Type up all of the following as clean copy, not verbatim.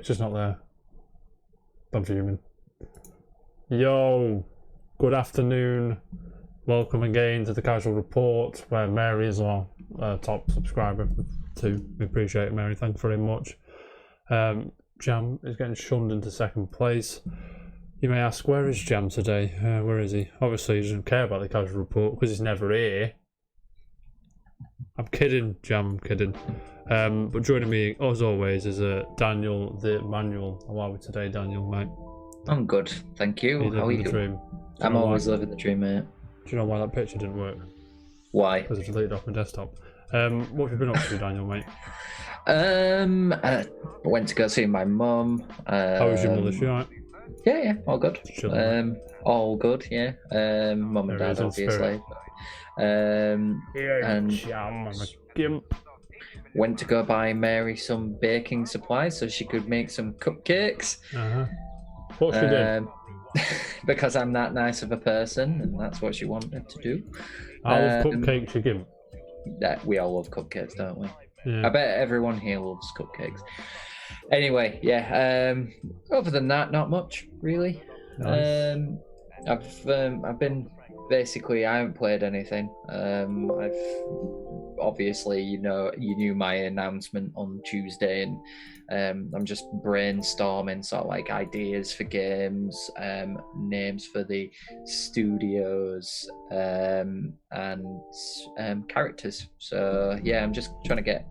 picture's not there. I'm fuming. Yo, good afternoon. Welcome again to the Casual Report, where Mary is our top subscriber too. We appreciate it, Mary. Thank you very much. Jam is getting shunned into second place. You may ask, where is Jam today? Where is he? Obviously, he doesn't care about the Casual Report because he's never here. I'm kidding, Jam, I'm kidding. But joining me, as always, is Daniel the Manual. How are we today, Daniel, mate? I'm good, thank you. How are you? Dream. I'm always living the dream, mate. Do you know why that picture didn't work? Why? Because it's deleted off my desktop. What have you been up to, Daniel, mate? I went to go see my mum. How was your mother? She alright? Yeah, all good. Chilling. All good, yeah. Mum and dad, obviously. And Jam, I'm a gimp. went to go buy Mary some baking supplies so she could make some cupcakes. What she did? Because I'm that nice of a person, and that's what she wanted to do. I love cupcakes, you gimp. That we all love cupcakes, don't we? Yeah. I bet everyone here loves cupcakes. Anyway, yeah. Other than that, not much really. Nice. I've been basically, I haven't played anything. I've obviously, you knew my announcement on Tuesday, and I'm just brainstorming sort of like ideas for games, names for the studios, and characters. So yeah, I'm just trying to get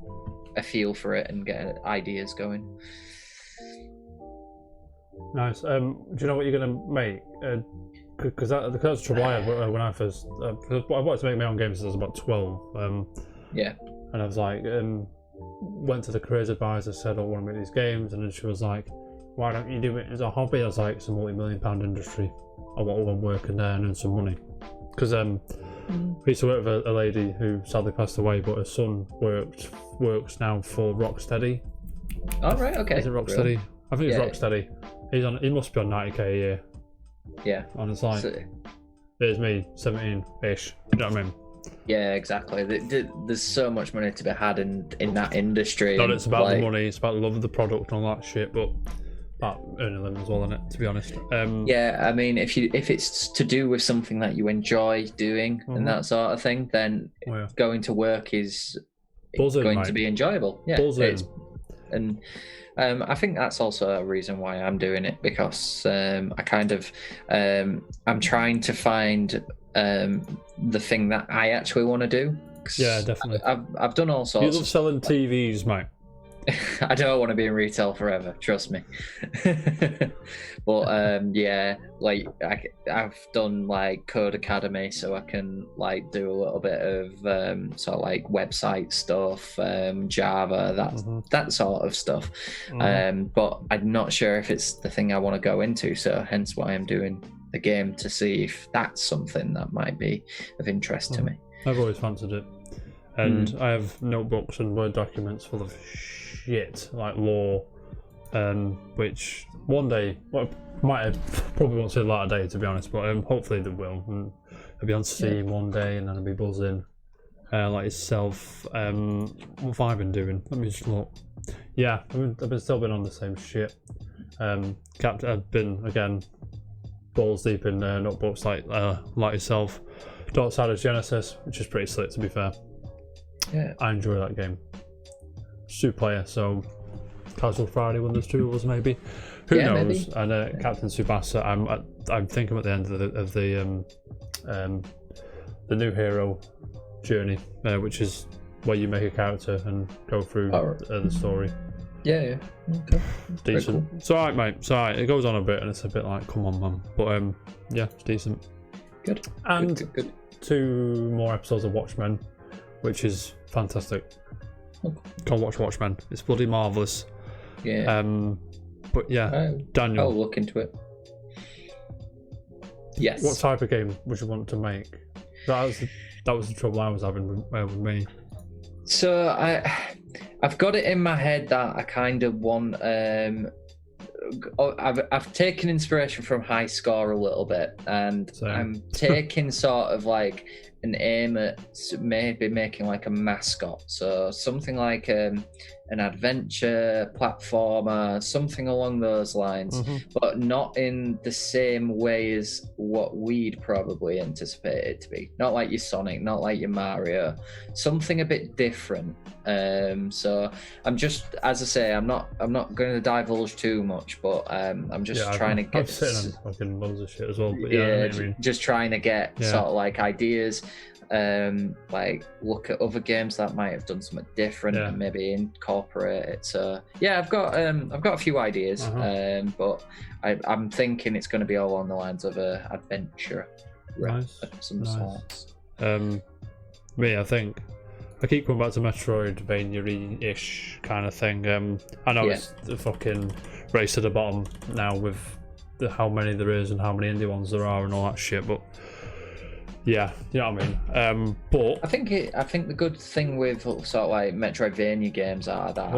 a feel for it and get ideas going. Nice. Do you know what you're gonna make? Because that's the trouble I had when I first. I wanted to make my own games since I was about 12. Yeah. And I was like, went to the careers advisor, said, I want to make these games, and then she was like, why don't you do it as a hobby? I was like, it's a multi-million-pound industry. I want to go and work and earn some money. Because we used to work with a lady who sadly passed away, but her son works now for Rocksteady. Oh, right, okay. Is it Rocksteady? I think it's Rocksteady. He must be on 90k a year. Yeah. And it's like, there's me, 17-ish. You know what I mean? Yeah, exactly. There's so much money to be had in that industry. Not it's about the money, it's about the love of the product and all that shit, but about earning them as well, isn't it, to be honest? Yeah, I mean, if it's to do with something that you enjoy doing and that sort of thing, then going to work is going to be enjoyable. Yeah, and I think that's also a reason why I'm doing it, because I'm trying to find the thing that I actually want to do. Yeah, definitely. I've done all sorts. You love selling TVs, mate. I don't want to be in retail forever, trust me. But yeah, like I've done like Code Academy, so I can like do a little bit of sort of like website stuff, Java, that sort of stuff. But I'm not sure if it's the thing I want to go into, so hence why I'm doing the game, to see if that's something that might be of interest to me. I've always fancied it, and I have notebooks and Word documents full of shit like law, which one day, probably won't see a lot of day, to be honest, but hopefully they will, and I'll be on Steam one day, and then I'll be buzzing like yourself. What have I been doing? Let me just look. Yeah, I've still been on the same shit. I've been again balls deep in notebooks like yourself. Darksiders Genesis, which is pretty slick, to be fair. Yeah, I enjoy that game. 2-player, so Casual Friday when there's two of us, maybe. Who knows? Maybe. And Captain Tsubasa, I'm thinking at the end of the new hero journey, which is where you make a character and go through the story. Yeah. Okay. Decent. Cool. It's alright, mate. It's alright. It goes on a bit, and it's a bit like, come on, man. But yeah, it's decent. Good. And good. 2 more episodes of Watchmen, which is fantastic. Go and watch Watchmen. It's bloody marvellous. Yeah. But yeah, Daniel. I'll look into it. Yes. What type of game would you want to make? That was the trouble I was having with me. So I've got it in my head that I kind of want. I've taken inspiration from High Score a little bit, and I'm taking sort of like aim at maybe making like a mascot, so something like an adventure platformer, something along those lines, but not in the same way as what we'd probably anticipate it to be. Not like your Sonic, not like your Mario, something a bit different. So I'm just, as I say, I'm not going to divulge too much, but I'm just trying to get. I'm sitting on fucking loads of shit as well, but just trying to get sort of like ideas. Like look at other games that might have done something different and maybe incorporate it. So yeah, I've got a few ideas, but I'm thinking it's going to be all on the lines of a adventure of some sorts. Me, I think I keep coming back to Metroidvania-ish kind of thing. I know it's the fucking race to the bottom now with how many there is and how many indie ones there are and all that shit, but yeah, you know what I mean. But I think the good thing with sort of like Metroidvania games are that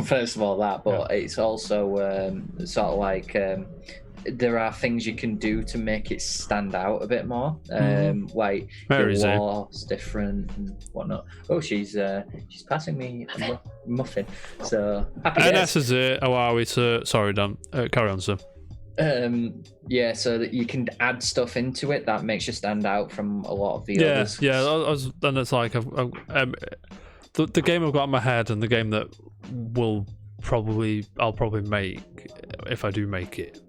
first of all that, but it's also sort of like there are things you can do to make it stand out a bit more. Like your war's different and whatnot. Oh, she's passing me a muffin. So NS is it? Oh, are we? Sorry, Dan. Carry on, sir. So that you can add stuff into it that makes you stand out from a lot of the others. Then it's like the game I've got in my head and the game that I'll probably make if I do make it,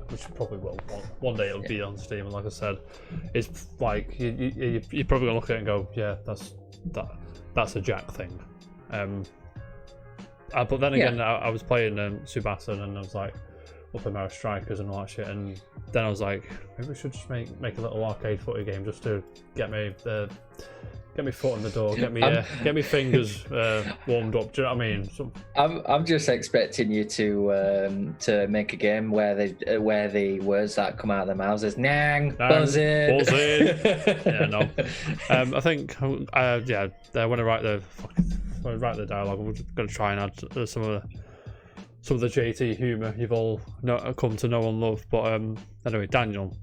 which probably will. One day it'll be on Steam, and like I said, it's like you're probably gonna look at it and go, yeah, that's a Jack thing. But then again, I was playing Tsubasa and I was like, up in Mario Strikers and all that shit, and then I was like, maybe we should just make a little arcade footy game just to get me foot in the door, get me fingers warmed up. Do you know what I mean? I'm just expecting you to make a game where the words that come out of their mouths is nang, buzzing. Yeah, no. I think when I write the dialogue, I'm just going to try and add some of the JT humour you've all come to know and love. But anyway, Daniel,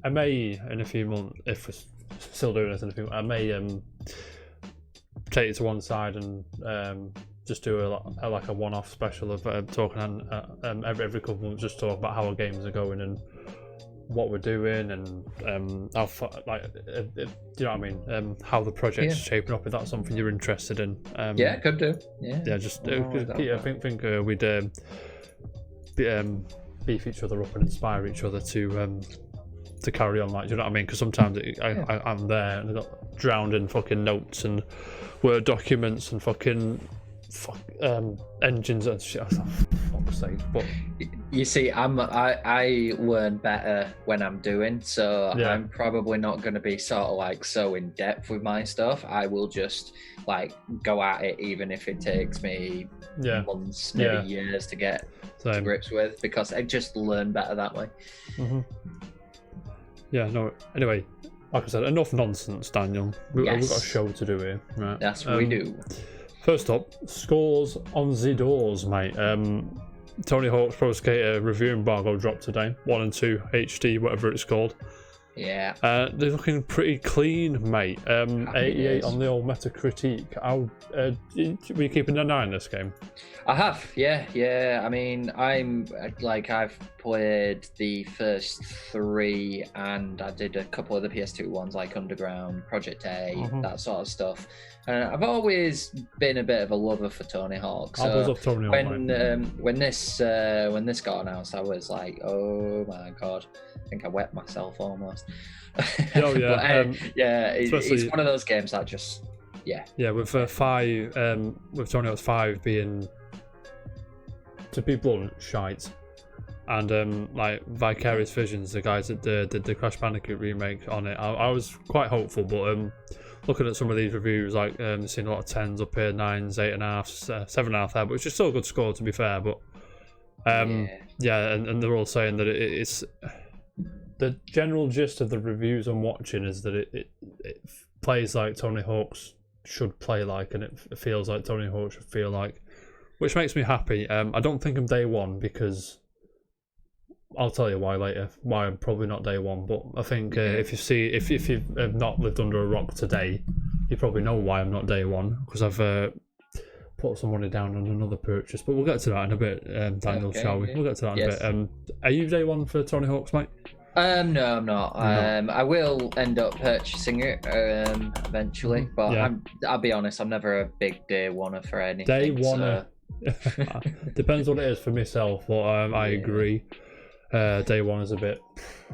I may in a few months, if we're still doing this in a few months, I may take it to one side and just do a one-off special of talking every couple of months, just talk about how our games are going and what we're doing and how do you know what I mean? How the project's shaping up. If that's something you're interested in, could do. Just I think we'd beef each other up and inspire each other to carry on. Like, do you know what I mean? Because sometimes I'm there and I got drowned in fucking notes and Word documents and fucking engines and shit. Fuck's sake. But you see, I learn better when I'm doing, so I'm probably not going to be sort of like so in depth with my stuff. I will just like go at it, even if it takes me months, maybe years to get to grips with, because I just learn better that way. Yeah, no. Anyway, like I said, enough nonsense, Daniel. We've got a show to do here, right? That's what we do. First up, scores on the doors, mate. Tony Hawk's Pro Skater review embargo dropped today. 1 and 2 HD, whatever it's called. Yeah. They're looking pretty clean, mate. 88 on the old Metacritic. Were you keeping an eye on this game? I have, yeah. I mean, I've played the first 3, and I did a couple of the PS2 ones, like Underground, Project A, that sort of stuff. I've always been a bit of a lover for Tony Hawk. So I love Tony Hawk, when this got announced, I was like, oh my god, I think I wet myself almost. Oh yeah, but, it's one of those games that just with 5, with Tony Hawk's 5 being, to be blunt, shite. And like Vicarious Visions, the guys that did the Crash Bandicoot remake on it, I was quite hopeful, but looking at some of these reviews, like seeing a lot of 10s up here, 9s, 8.5s, 7.5 there, but it's just still a good score, to be fair. But and they're all saying that it's the general gist of the reviews I'm watching is that it plays like Tony Hawk's should play like, and it feels like Tony Hawk should feel like, which makes me happy. I don't think I'm day one, because I'll tell you why later. Why I'm probably not day one, but I think if you have not lived under a rock today, you probably know why I'm not day one, because I've put some money down on another purchase. But we'll get to that in a bit, Daniel. Okay, shall we? yeah. We'll get to that in Yes. a bit. Are you day one for Tony Hawk's, mate? No, I'm not. I will end up purchasing it eventually, but Yeah. I'll be honest, I'm never a big day one for anything. Day one. so- Depends what it is for myself, but I agree. Day one is a bit.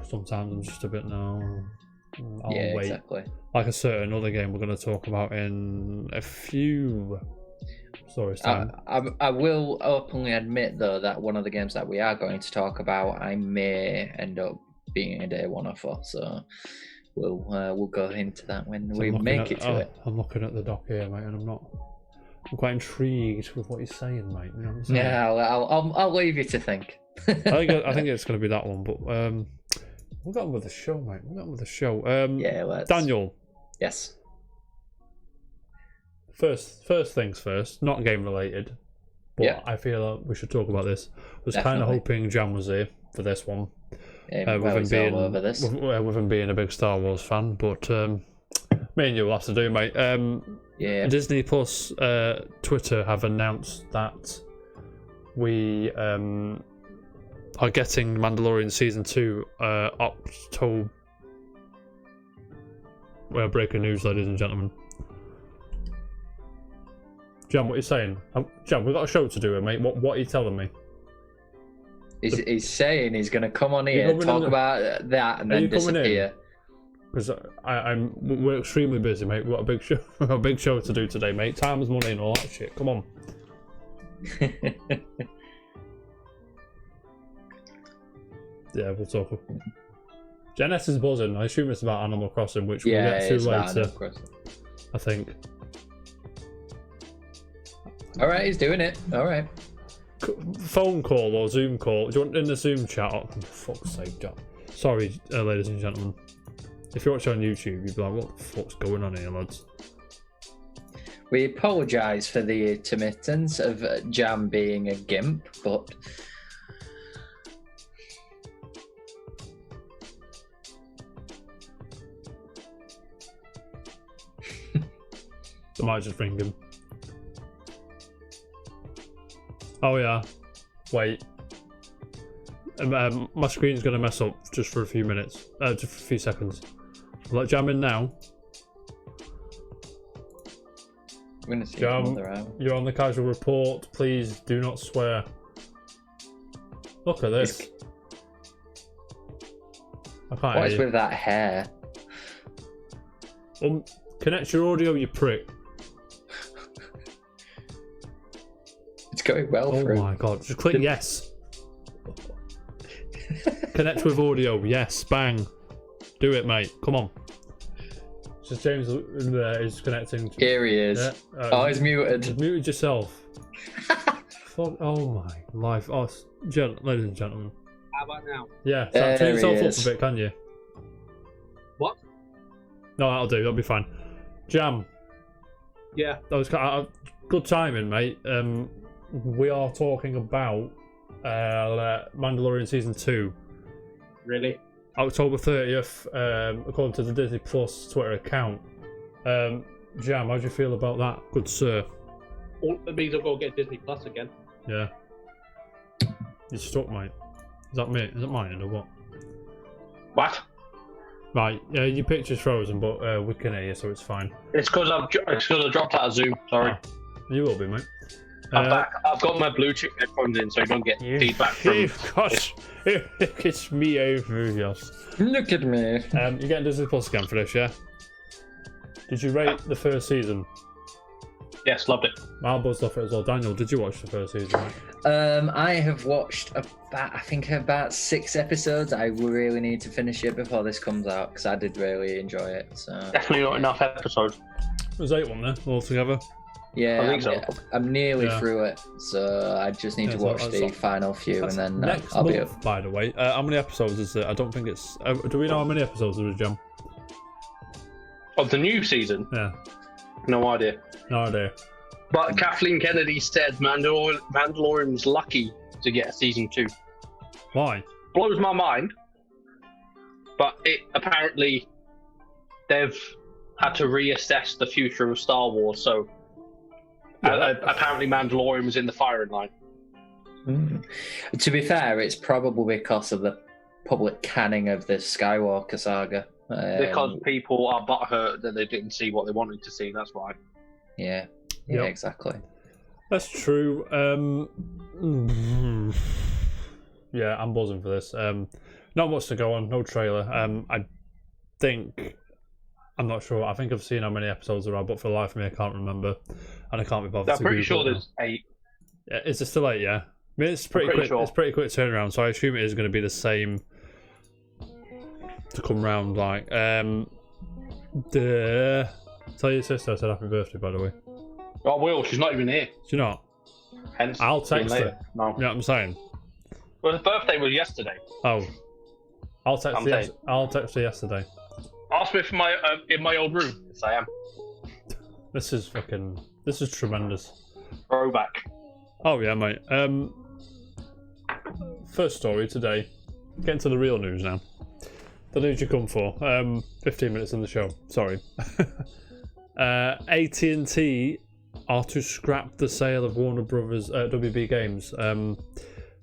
Sometimes I'm just a bit no. I'll yeah, wait. exactly. Like a certain other game we're going to talk about in a few stories time. I will openly admit though that one of the games that we are going to talk about, I may end up being a day one for. So we'll go into that when So we I'm looking make at- it to it. I'm looking at the doc here, mate, and I'm quite intrigued with what he's saying, mate. You know what I'm saying? Yeah, I'll leave you to think. I think it's going to be that one, but we'll get on with the show, mate. We'll get on with the show. Yeah, let's. Daniel, Yes. first things first, not game related, but Yeah. I feel like we should talk about this. I was kind of Definitely. hoping Jam was here for this one, Well, he's all over this. with him being a big Star Wars fan, but me and you will have to do, mate. Yeah. Disney Plus Twitter have announced that we are getting Mandalorian Season 2 October. Well, breaking news, ladies and gentlemen. Jam, what are you saying? Jam, we've got a show to do, mate. What are you telling me? He's saying he's going to come on You're here, coming talk in about that, and Are then you coming in? disappear. Because we're extremely busy, mate. We've got a big show, a big show to do today, mate. Time is money and all that shit. Come on. Yeah, we'll talk. Janice is buzzing. I assume it's about Animal Crossing, which we'll Yeah, get to it's about later. Animal Crossing. I think. All right, he's doing it. All right. Phone call or Zoom call? Do you want in the Zoom chat? Oh, for fuck's sake, John. Sorry, ladies and gentlemen. If you're watching on YouTube, you'd be like, what the fuck's going on here, lads? We apologise for the intermittence of Jam being a gimp, but I might just ring him. Oh yeah. Wait. My screen's going to mess up just for a few minutes. Just for a few seconds. I'll let Jam in now. I'm going to see Jam, another hour. you're on the casual report. Please do not swear. Look at this. I can't What is hear you. with that hair? Connect your audio, you prick. It's going well Oh for him. my god. Just click yes. Connect with audio. Yes. Bang. Do it, mate. Come on. Just James is connecting. Here he is. Yeah, Oh, he's muted. Just muted yourself. Fuck. Oh my life. Oh, ladies and gentlemen. How about now? Yeah. There Turn he yourself up is. a bit, can you? What? No, that'll do. That'll be fine. Jam. Yeah. That was good timing, mate. We are talking about Mandalorian Season 2. Really? October 30th, according to the Disney Plus Twitter account. Jam, how do you feel about that, good sir? All that means I've got to get Disney Plus again. Yeah. You're stuck, mate. Is that me? Is that mine or what? What? Right, yeah, your picture's frozen, but we can hear you, so it's fine. It's because I dropped out of Zoom. Sorry. Ah, you will be, mate. I'm back. I've got my Bluetooth headphones in, so you don't get feedback from. Gosh, it's me over yes. Look at me. You're getting Disney Plus again for this, yeah? Did you rate the first season? Yes, loved it. I buzzed off it as well. Daniel, did you watch the first season? Mate? I have watched about 6 episodes. I really need to finish it before this comes out because I did really enjoy it. So Definitely not enough episodes. There's 8 on there altogether. yeah, I think so. I'm nearly Yeah. through it. So I just need Yeah, to so watch that's the all- final few That's and then next I'll be month, up. by the way. How many episodes is it? I don't think it's. Do we know how many episodes there is, Jam? Of the new season, Yeah, no idea. no idea. But Kathleen Kennedy said Mandalorian's lucky to get a season 2. Why? blows my mind. But it apparently they've had to reassess the future of Star Wars. So apparently Mandalorian was in the firing line. To be fair, it's probably because of the public canning of the Skywalker saga. Because people are butthurt that they didn't see what they wanted to see. That's why. Yeah, Yep. exactly. That's true. Yeah, I'm buzzing for this. Not much to go on. No trailer. I think I'm not sure. I think I've seen how many episodes there are, but for the life of me, I can't remember, and I can't be bothered. I'm pretty sure there's 8. Yeah, is it still 8? Yeah. I mean, it's pretty quick. Sure. It's pretty quick turnaround, so I assume it is going to be the same to come round. Like, tell your sister I said happy birthday, by the way. I will. She's not even here. Do you not? Hence, I'll text later. her. No. You know what I'm saying? Well, her birthday was yesterday. Oh, I'll text I'm her. saying. I'll text her yesterday. Ask me for my in my old room. Yes, I am. This is tremendous. Throwback. Oh yeah, mate. First story today. Getting to the real news now. The news you come for. 15 minutes in the show. Sorry. AT&T are to scrap the sale of Warner Brothers WB Games.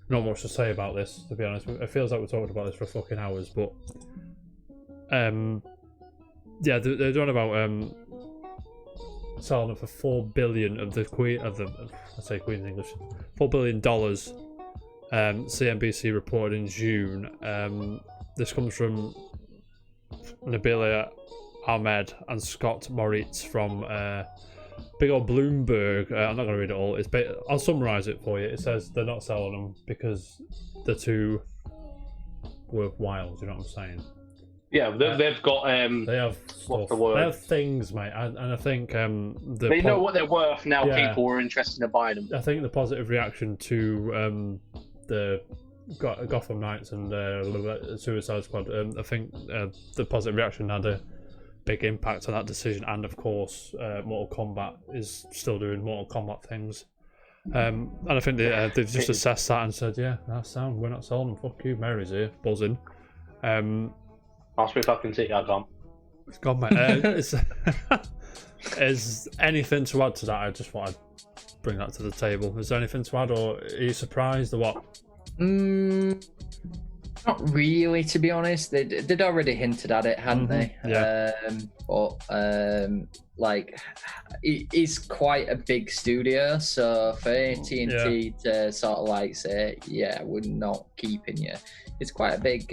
Not much to say about this, to be honest. It feels like we're talking about this for fucking hours, but yeah, they're doing about selling it for $4 billion of the Queen's English, $4 billion. CNBC reported in June. This comes from Nabila Ahmed and Scott Moritz from big old Bloomberg. I'm not going to read it all. I'll summarise it for you. It says they're not selling them because they're too worthwhile. Do you know what I'm saying? Yeah, they've got. They have What's stuff. the word? They have things, mate, and I think They know what they're worth now. Yeah. People are interested in buying them. I think the positive reaction to the Gotham Knights and Suicide Squad. I think the positive reaction had a big impact on that decision, and of course, Mortal Kombat is still doing Mortal Kombat things. And I think they've just assessed that and said, "Yeah, that's sound. We're not selling them. Fuck you, Mary's here, buzzing." Ask me if I can see. I can't. It's gone, mate. Is anything to add to that? I just want to bring that to the table. Is there anything to add, or are you surprised, or what? Not really, to be honest. They'd already hinted at it, hadn't they? Yeah. Like, it is quite a big studio, so for AT&T to sort of like say, yeah, we're not keeping you, it's quite a big,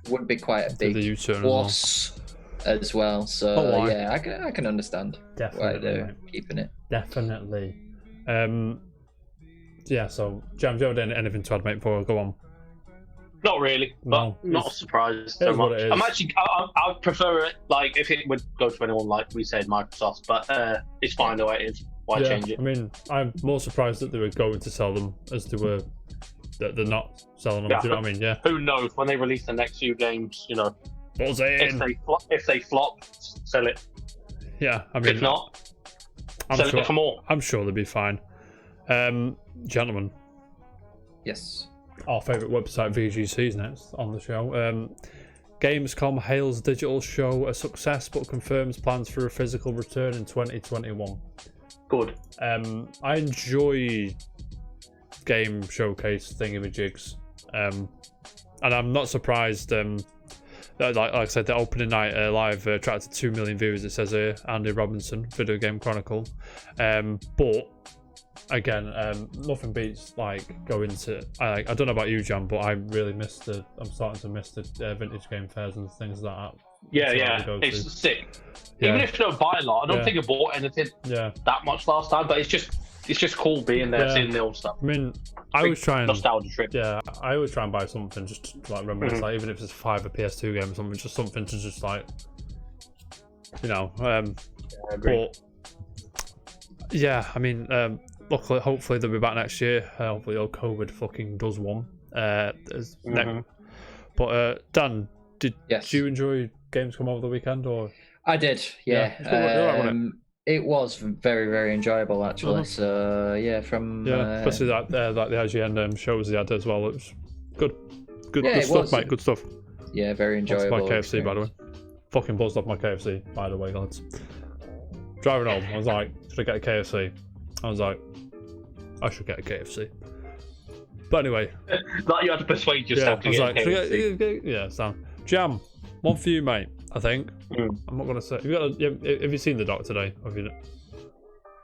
would be quite a big loss as well. So yeah, I can understand why they're keeping it. Definitely. Yeah, so Jam, do you have anything to add, mate, before I go on? Not really, but not surprised so much. I'm actually, I'd prefer it, like, if it would go to anyone like we said, Microsoft, but it's fine the way it is. Why change it? I mean, I'm more surprised that they were going to sell them as they were that they're not selling them. Do you know what I mean? Yeah. Who knows? When they release the next few games, you know, if they flop, sell it. Yeah, I mean, if not, sell it for more. I'm sure they'll be fine. Gentlemen. Yes. Our favourite website, VGC's next on the show. Gamescom hails digital show a success, but confirms plans for a physical return in 2021. Good. I enjoy game showcase thingamajigs, and I'm not surprised. Like I said, the opening night live attracted 2 million viewers. It says here, Andy Robinson, Video Game Chronicle. But again, nothing beats like going to. I don't know about you, Jan, but I really miss I'm starting to miss the vintage game fairs and things like that. Yeah, it's sick. Yeah. Even if you don't buy a lot, I don't think I bought anything that much last time. But it's just cool being there, seeing the old stuff. I mean, I always try and nostalgia trip. Yeah, I always try and buy something just to like reminisce, like even if it's a PS2 game or something, just something to just like, you know. I agree. But yeah, I mean, luckily, hopefully they'll be back next year. Hopefully, all COVID fucking does one. But Dan, did you enjoy Gamescom over the weekend, or? I did. Yeah. It was very, very enjoyable actually. So yeah, from especially that like the IGN shows they had as well. It was good Yeah, good stuff, mate. Good stuff. Yeah, very That's enjoyable. my KFC, by the way. Fucking buzzed off my KFC, by the way, lads. Driving home, I was like, should I get a KFC? I was like, I should get a KFC. But anyway. Like you had to persuade yourself to get a KFC. Yeah, Sam. Jam, one for you, mate, I think. I'm not going to say. Have you seen the doc today? Have you?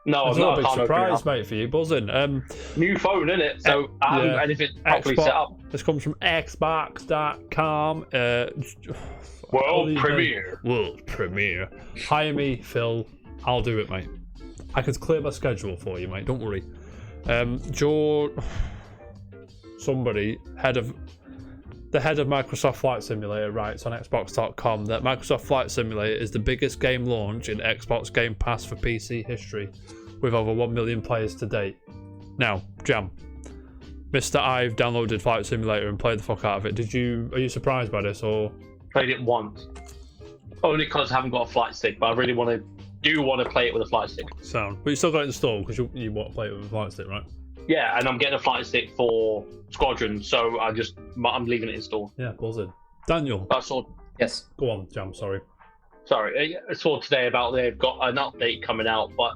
No, it's not a big surprise, mate, for you. Buzzing. New phone, isn't it? So I haven't got anything properly set up. This comes from Xbox.com. World premiere. World premiere. Hire me, Phil. I'll do it, mate. I could clear my schedule for you, mate. Don't worry. Somebody, the head of Microsoft Flight Simulator, writes on Xbox.com that Microsoft Flight Simulator is the biggest game launch in Xbox Game Pass for PC history, with over 1 million players to date. Now, Jam, Mr. I've downloaded Flight Simulator and played the fuck out of it. Are you surprised by this, or? Played it once. Only because I haven't got a flight stick, but I really want to play it with a flight stick. Sound. But you still got it installed because you want to play it with a flight stick, right? Yeah, and I'm getting a flight stick for Squadron, so I'm leaving it installed. Yeah, buzzing. Daniel. Yes. Go on, Jam. Sorry, I saw today about they've got an update coming out, but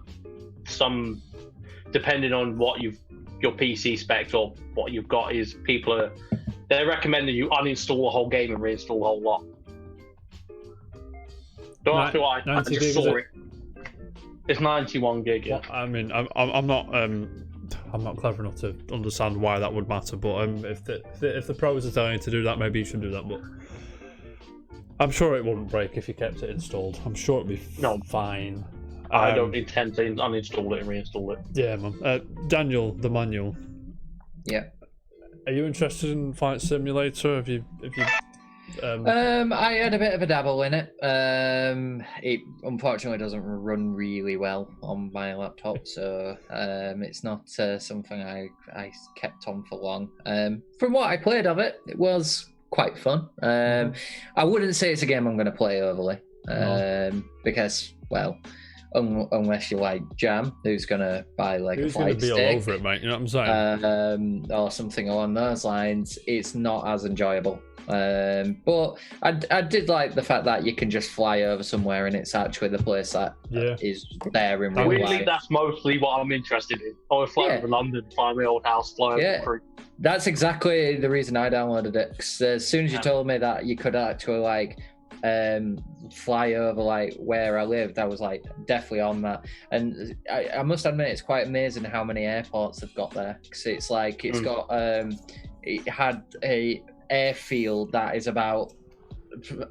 depending on what your PC specs or what you've got, they're recommending you uninstall a whole game and reinstall a whole lot. Don't ask me why. I just saw it. It's 91 gig. Yeah. Well, I mean, I'm not clever enough to understand why that would matter. But if the pros are telling you to do that, maybe you should do that. But I'm sure it wouldn't break if you kept it installed. I'm sure it'd be fine. I don't intend to uninstall it and reinstall it. Yeah, man. Daniel, the manual. Yeah. Are you interested in Flight Simulator? Have you? I had a bit of a dabble in it. It unfortunately doesn't run really well on my laptop, so it's not something I kept on for long. From what I played of it, it was quite fun. I wouldn't say it's a game I'm going to play overly, because, well, unless you like Jam, who's going to buy a flight stick. Who's going to be all over it, mate? You know what I'm saying? Or something along those lines. It's not as enjoyable. But I did like the fact that you can just fly over somewhere and it's actually the place that is there in real life. Really, that's mostly what I'm interested in. I was flying over London, flying my old house, flying over. That's exactly the reason I downloaded it. Because as soon as you told me that you could actually fly over where I lived, I was definitely on that. And I must admit, it's quite amazing how many airports they've got there. Because it's got it had a airfield that is about,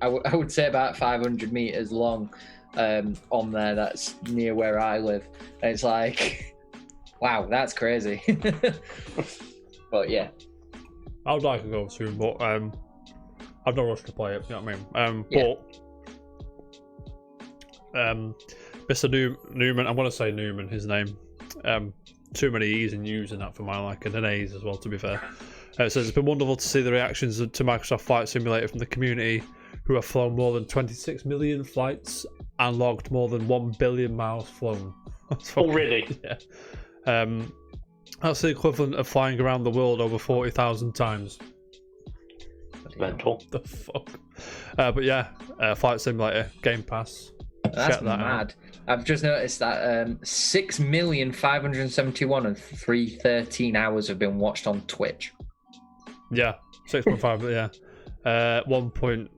I would say about 500 meters long on there, that's near where I live, and it's wow, that's crazy. But yeah, I would like to go soon, but I've no rush to play it, you know what I mean? But Mr. Newman, I'm going to say Newman, his name, too many E's and U's in that for my liking, and A's as well, to be fair. It says it's been wonderful to see the reactions to Microsoft Flight Simulator from the community, who have flown more than 26 million flights and logged more than 1 billion miles flown. Already? Yeah. That's the equivalent of flying around the world over 40,000 times. That's mental. The fuck? But yeah, Flight Simulator, Game Pass. That's mad. I've just noticed that 6,571 and 313 hours have been watched on Twitch. Yeah, 6.5, yeah. 1 point...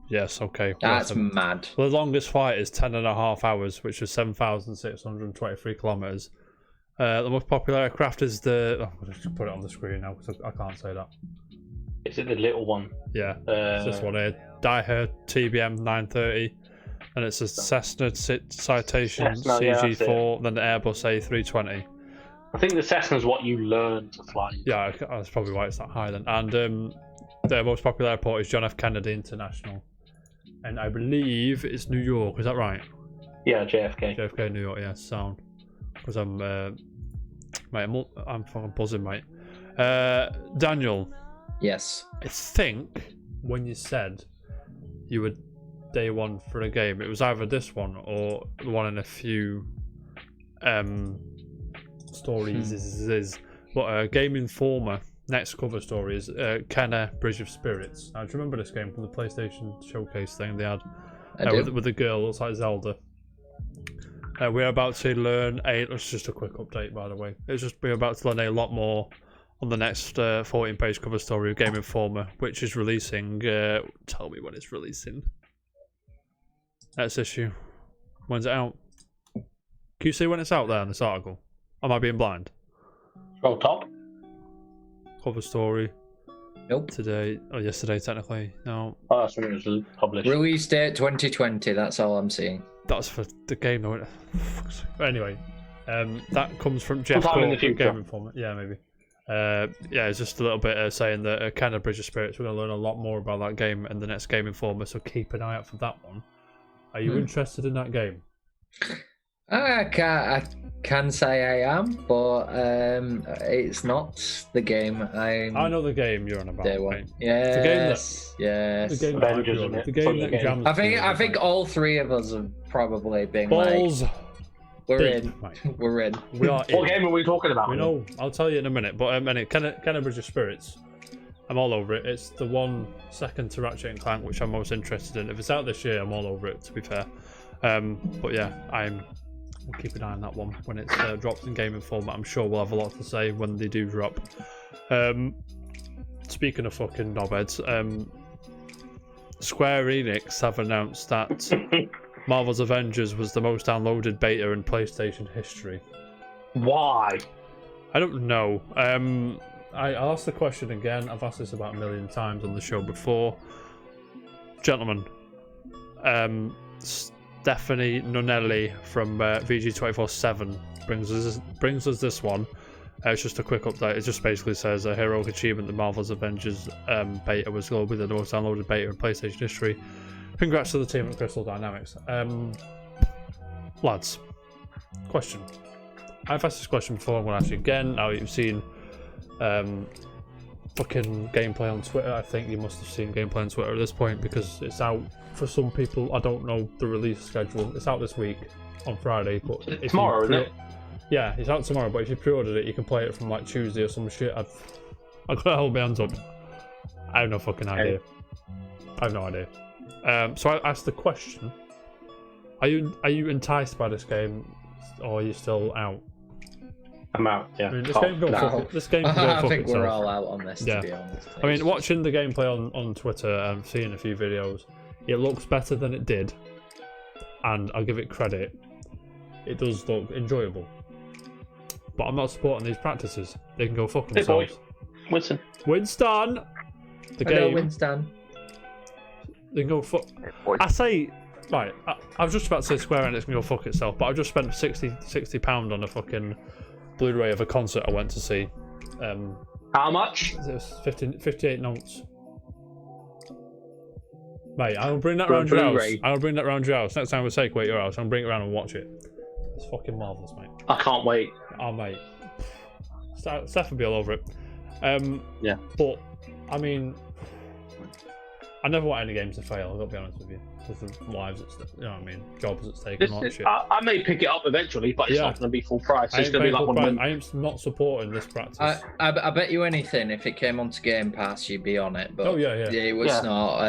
Yes, okay. That's mad. The longest flight is 10.5 hours, which is 7,623 kilometers. The most popular aircraft is the... I'm going to put it on the screen now, because I can't say that. Is it the little one? Yeah, it's this one here. Daher TBM 930. And it's a Cessna Citation CG4, then the Airbus A320. I think the Cessna is what you learn to fly. Yeah, that's probably why it's that high then. And the most popular airport is John F. Kennedy International. And I believe it's New York, is that right? Yeah, JFK. JFK, New York, yeah, sound. Because I'm fucking buzzing, mate. Daniel. Yes. I think when you said you were day one for a game, it was either this one or the one in a few stories. But Game Informer next cover story is Kenna Bridge of Spirits. Now, do you remember this game from the PlayStation Showcase thing they had with the girl looks like Zelda? We're about to learn it's just a quick update, by the way. We're about to learn a lot more on the next 14-page cover story of Game Informer, which is releasing. Tell me when it's releasing. Next issue. When's it out? Can you see when it's out there in this article? Am I being blind? Scroll top. Cover story. Nope. Today or yesterday, technically. No. Oh, that's when it was published. Release date 2020. That's all I'm seeing. That's for the game, though. Anyway, that comes from Jeff Sometime in the Court, future. Game Informer. Yeah, maybe. It's just a little bit saying that Kind of Bridge of Spirits. We're going to learn a lot more about that game in the next Game Informer, so keep an eye out for that one. Are you interested in that game? I can say I am, but it's not the game I know the game you're on about. Day one. Right? Yes, yes. The game that Avengers, isn't it? the game that Game. jams. I think all three of us have probably been balls. like, we're deep, in, mate. we're in. We are in. What game are we talking about? We know. I'll tell you in a minute. But anyway, Kind of Bridge of Spirits. I'm all over it. It's the one second to Ratchet and Clank which I'm most interested in. If it's out this year, I'm all over it. To be fair, but yeah, I'll keep an eye on that one when it's dropped in Game Informer. I'm sure we'll have a lot to say when they do drop. Speaking of fucking knobheads, Square Enix have announced that Marvel's Avengers was the most downloaded beta in PlayStation history. Why? I don't know. I'll ask the question again. I've asked this about a million times on the show before. Gentlemen, Stephanie Nonelli from VG247 brings us this one. It's just a quick update. It just basically says a heroic achievement. The Marvel's Avengers beta was globally the most downloaded beta in PlayStation history. Congrats to the team at Crystal Dynamics. Lads, question. I've asked this question before. I'm going to ask you again. Now you've seen fucking gameplay on Twitter. I think you must have seen gameplay on Twitter at this point because it's out for some people. I don't know the release schedule. It's out this week on Friday, but if Tomorrow, isn't it? Yeah, it's out tomorrow. But if you pre-ordered it, you can play it from like Tuesday or some shit. I've got to hold my hands up. I have no fucking idea. I have no idea. So I asked the question: Are you enticed by this game, or are you still out? I'm out. Yeah. I mean, this game can go fuck I itself. think we're all out on this, Yeah. to be honest. I mean, watching the gameplay on Twitter and seeing a few videos, it looks better than it did, and I'll give it credit. It does look enjoyable, but I'm not supporting these practices. They can go fuck Hey, boy. themselves. Winston. Winston, the Hello, game. Winston. They can go fuck. I say, right. I was just about to say Square Enix can go fuck itself, but I just spent £60 on a fucking Blu-ray of a concert I went to see. How much? It was 58 notes. Mate, I'll bring that round your house. I'll bring that round your house. Next time we take away at your house, I'll bring it around and watch it. It's fucking marvellous, mate. I can't wait. Oh, mate. Steph will be all over it. Yeah. But, I mean, I never want any games to fail, I've got to be honest with you. Because of lives, you know what I mean? Jobs at stake and all that shit. I may pick it up eventually, but it's not going to be full price. It's going to be like one. I am not supporting this practice. I bet you anything, if it came onto Game Pass, you'd be on it. But oh, yeah. it was not.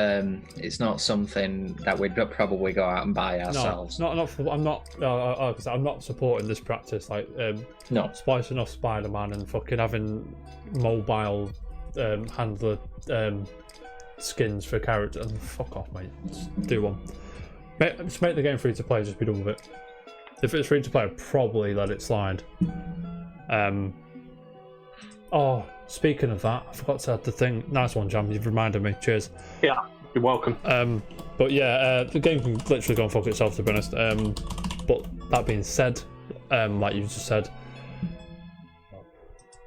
It's not something that we'd probably go out and buy ourselves. I'm not supporting this practice. Like, No. splicing off Spider-Man and fucking having mobile handler skins for characters. Fuck off, mate. Just do one. Just make the game free to play. Just be done with it. If it's free to play, I'd probably let it slide. Oh, speaking of that, I forgot to add the thing. Nice one, Jam. You've reminded me. Cheers. Yeah, you're welcome. But yeah, the game can literally go and fuck itself, to be honest. But that being said, like you just said,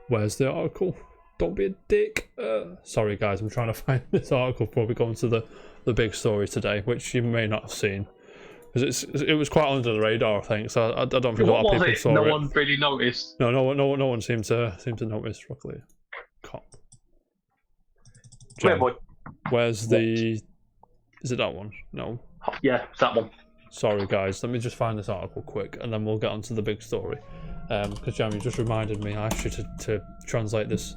where's the article? Don't be a dick. Sorry, guys, I'm trying to find this article before we go into the big story today, which you may not have seen. Because it was quite under the radar, I think. So I don't think a lot of people saw it. No one really noticed. No one seemed to notice. Luckily, cop. Wait, boy. Where's the? Is it that one? No. Yeah, it's that one. Sorry, guys. Let me just find this article quick, and then we'll get on to the big story. Because Jam, you just reminded me. I asked you to translate this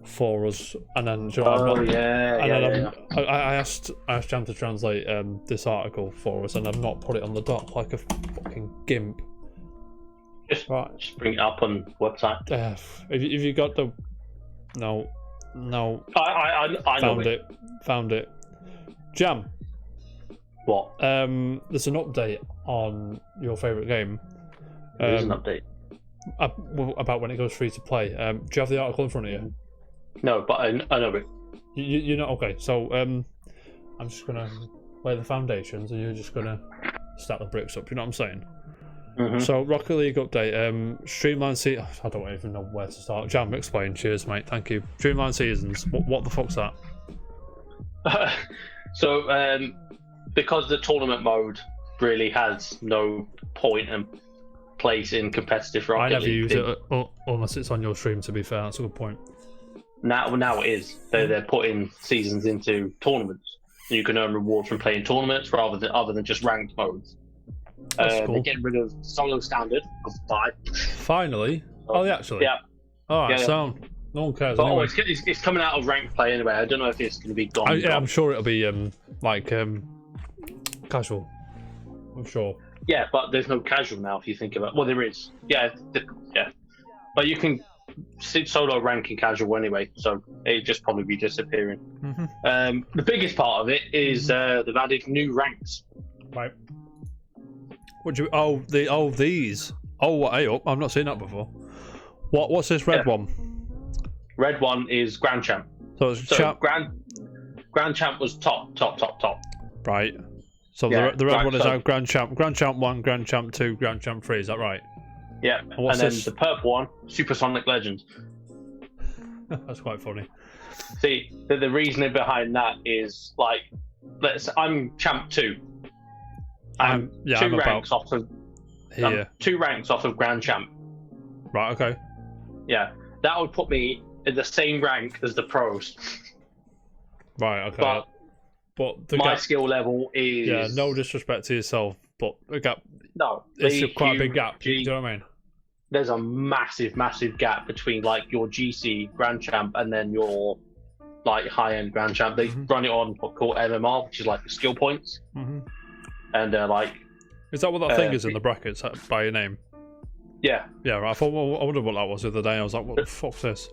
for us, and then do you know, I've not, yeah. I asked Jam to translate this article for us, and I've not put it on the doc like a fucking gimp. Just bring it up on website. If you got the no, I found it. Jam. What? There's an update on your favourite game. There's an update. About when it goes free to play. Do you have the article in front of you? No, but I know it. You know, okay. So I'm just gonna lay the foundations, and you're just gonna stack the bricks up. You know what I'm saying? Mm-hmm. So Rocket League update. Streamline Seasons. I don't even know where to start. Jam, explain. Cheers, mate. Thank you. Streamline Seasons. What the fuck's that? So because the tournament mode really has no point and place in competitive Rocket League. I never use it unless it's on your stream. To be fair, that's a good point. Now it is. They're putting seasons into tournaments. You can earn rewards from playing tournaments other than just ranked modes. That's cool. They're getting rid of solo standard. Bye. Finally. Oh, actually. Yeah. All right. Yeah. Sound. No one cares. But Anyway. it's coming out of ranked play anyway. I don't know if it's going to be gone. Yeah, I'm sure it'll be casual. I'm sure. Yeah, but there's no casual now. If you think about, well, there is. Yeah. But you can solo ranking casual anyway, so it'd just probably be disappearing. Mm-hmm. The biggest part of it is they've added new ranks. Right. What do you? These. Hey up! I've not seen that before. What's this red one? Red one is Grand Champ. So champ. Grand Champ was top. Right. So the red one is now Grand Champ. Grand Champ 1, Grand Champ 2, Grand Champ 3. Is that right? Yeah. And then the purple one, Supersonic Legends. That's quite funny. See, the reasoning behind that is like, I'm Champ 2. I'm two ranks off of Grand Champ. Right. Okay. Yeah, that would put me in the same rank as the pros. Right. Okay. But my skill level is... Yeah, no disrespect to yourself, but the gap... No. It's quite a big gap, do you know what I mean? There's a massive, massive gap between, like, your GC Grand Champ and then your, like, high-end Grand Champ. They run it on what's called MMR, which is, like, the skill points. Mm-hmm. And, like... Is that what that thing is in the brackets, by your name? Yeah. Yeah, right. I wondered what that was the other day. I was like, what the fuck's this?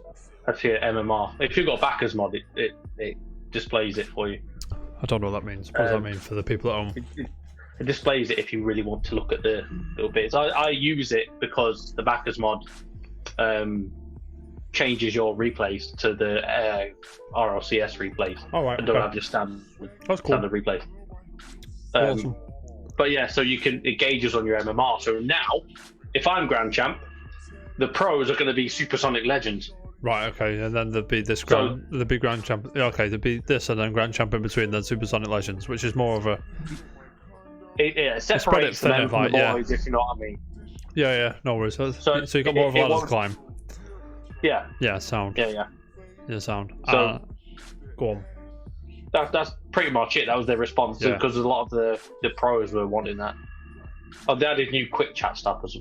That's your MMR. If you've got backers mod, it displays it for you. I don't know what that means. What does that mean for the people at home? It displays it if you really want to look at the little bits. I use it because the backers mod changes your replays to the RLCS replays. Oh, right. I don't have your standard replays. Awesome. But yeah, so it gauges on your MMR. So now, if I'm Grand Champ, the pros are going to be Supersonic Legends. Right, okay, and then there'd be this Grand Champ. Okay, there'd be this and then Grand Champ in between, then Supersonic Legends, which is more of a. It separates them from the boys, if you know what I mean. Yeah, no worries. So you got more of a ladder to climb. Yeah. Yeah, sound. Yeah, sound. So, go on. That's pretty much it. That was their response because a lot of the pros were wanting that. Oh, they added new quick chat stuff as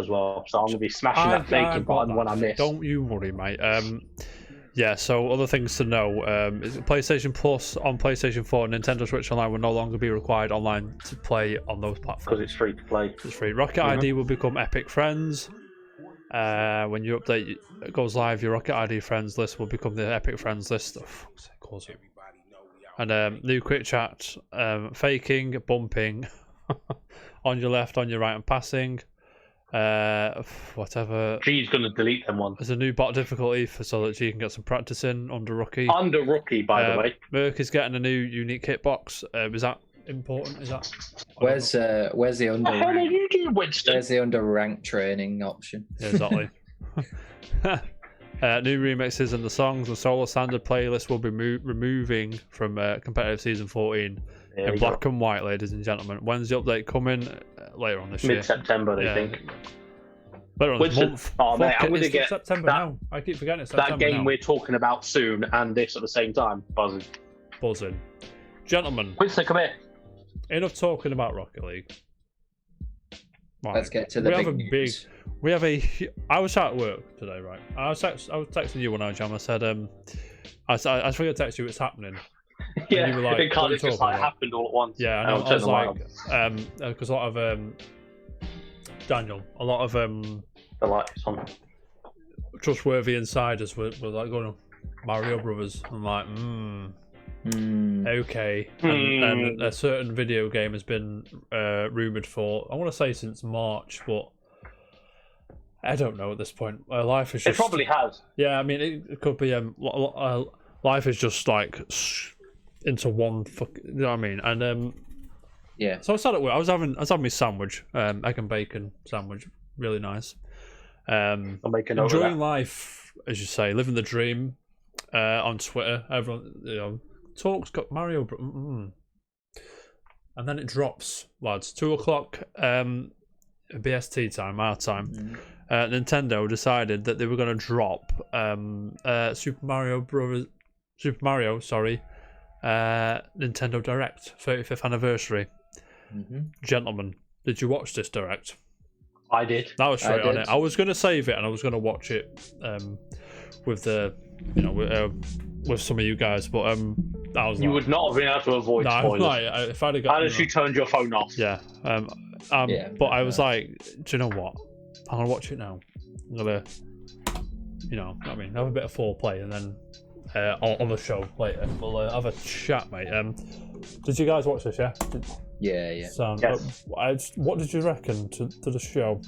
well, so I'm going to be smashing that bacon button when I miss. Don't you worry, mate. Yeah, so other things to know. Is PlayStation Plus on PlayStation 4 and Nintendo Switch Online will no longer be required online to play on those platforms. Because it's free to play. It's free. Rocket ID will become Epic Friends. When your update goes live, your Rocket ID friends list will become the Epic Friends list. And new quick chat, faking, bumping, on your left, on your right, and passing. Whatever. G's going to delete them ones. There's a new bot difficulty so that G can get some practice in under Rookie. Under Rookie, by the way. Merc is getting a new unique hitbox. Is that important? Is that? Where's the under? What the hell are you doing, Winston? Where's the under rank training option? Yeah, exactly. New remixes and the songs and solo standard playlist will be removing from competitive season 14 in black and white, ladies and gentlemen. When's the update coming? Later on this year. Mid-September, I think. Later on this month. Oh, mate, I'm going to get September now. I keep forgetting it's September that game now. we're talking about soon and this at the same time. Buzzing. Gentlemen. Winston, come here. Enough talking about Rocket League. Right. Let's get to the big news. we have a. I was at work today, right? I was texting you when I jam. I said, I forgot to text you what's happening. Yeah, you were like, it kind "What are of you just talking like about?" happened all at once. Yeah, and I'll I turn was the light like, because a lot of Daniel, a lot of the lights on. trustworthy insiders were like going, Mario Brothers. I'm like, okay. And a certain video game has been rumored for, I want to say since March, but I don't know at this point. Life is just. It probably has. Yeah, I mean, it could be. Life is just like into one. You know what I mean? And Yeah. so I sat at work. I was having my sandwich, egg and bacon sandwich, really nice. I'll make a note of Enjoying that. life, as you say, living the dream. On Twitter, everyone, talks got Mario, and then it drops, lads. 2:00 BST time, our time. Nintendo decided that they were going to drop Super Mario, Nintendo Direct 35th anniversary. Gentlemen, did you watch this Direct? I did. That was straight on did. it. I was going to save it and I was going to watch it with the, with some of you guys, but I was. You like, would not have been able to avoid no, spoilers. like, if I'd have got, Unless you turned your phone off. yeah, Yeah, but I was like, do you know what? I'm gonna watch it now. I'm gonna, I mean, have a bit of foreplay and then on the show later. We'll have a chat, mate. Did you guys watch this? Yeah. Yeah. Yes. What did you reckon to the show?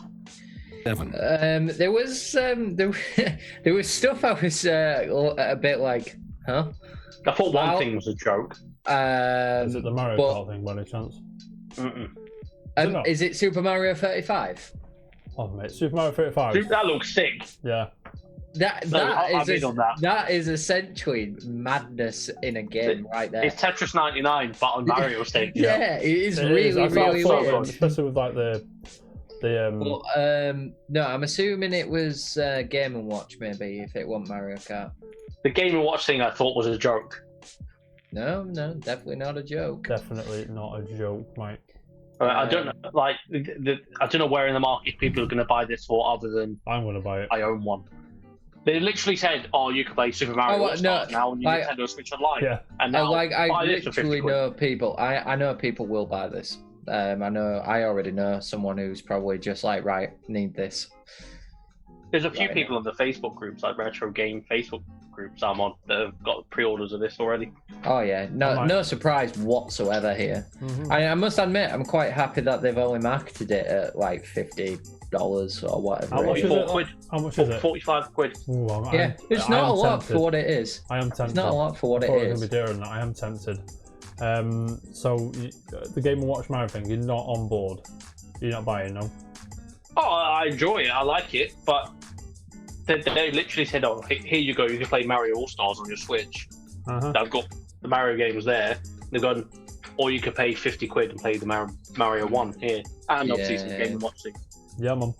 There was there was stuff I was a bit like, huh? I thought one Well, thing was a joke. Is it the Mario but- Kart thing by any chance? Mm-mm. Is it Super Mario 35? Oh mate, Super Mario 35. Dude, that looks sick. Yeah. I'm in on that. That is essentially madness in a game right there. It's Tetris 99, but on Mario stage. Yeah, it is It really, is. I really thought weird. so, especially with like the No, I'm assuming it was Game and Watch maybe if it wasn't Mario Kart. The Game & Watch thing I thought was a joke. No, definitely not a joke. definitely not a joke, mate. I don't know, like, I don't know where in the market people are going to buy this for other than I'm gonna buy it. I own one. They literally said, "Oh, you can play Super Mario All-Stars now on your like- Nintendo Switch Online." Yeah. And now I buy this for 50 literally quid. know people. I know people will buy this. I already know someone who's probably just like, right, need this. There's a few Right. people in the Facebook groups, like Retro Game Facebook groups I'm on, that have got pre-orders of this already. Oh yeah, Alright. no surprise whatsoever here. I must admit, I'm quite happy that they've only marketed it at like $50 or whatever. How much it is is. it? quid. How much is it? 45 quid. Ooh, Yeah, it's I not am a lot tempted. for what it is. I am tempted. It's not a lot for what I it thought it was is. gonna be dearer than that. I am tempted. The Game & Watch Mario thing, you're not on board. You're not buying, no? Oh, I enjoy it. I like it, but they literally said, "Oh, here you go. You can play Mario All Stars on your Switch." Uh-huh. I've got the Mario games there. They've gone, or you could pay 50 quid and play the Mario 1 here, and obviously some Yeah. Game & Watch thing. Yeah, mum.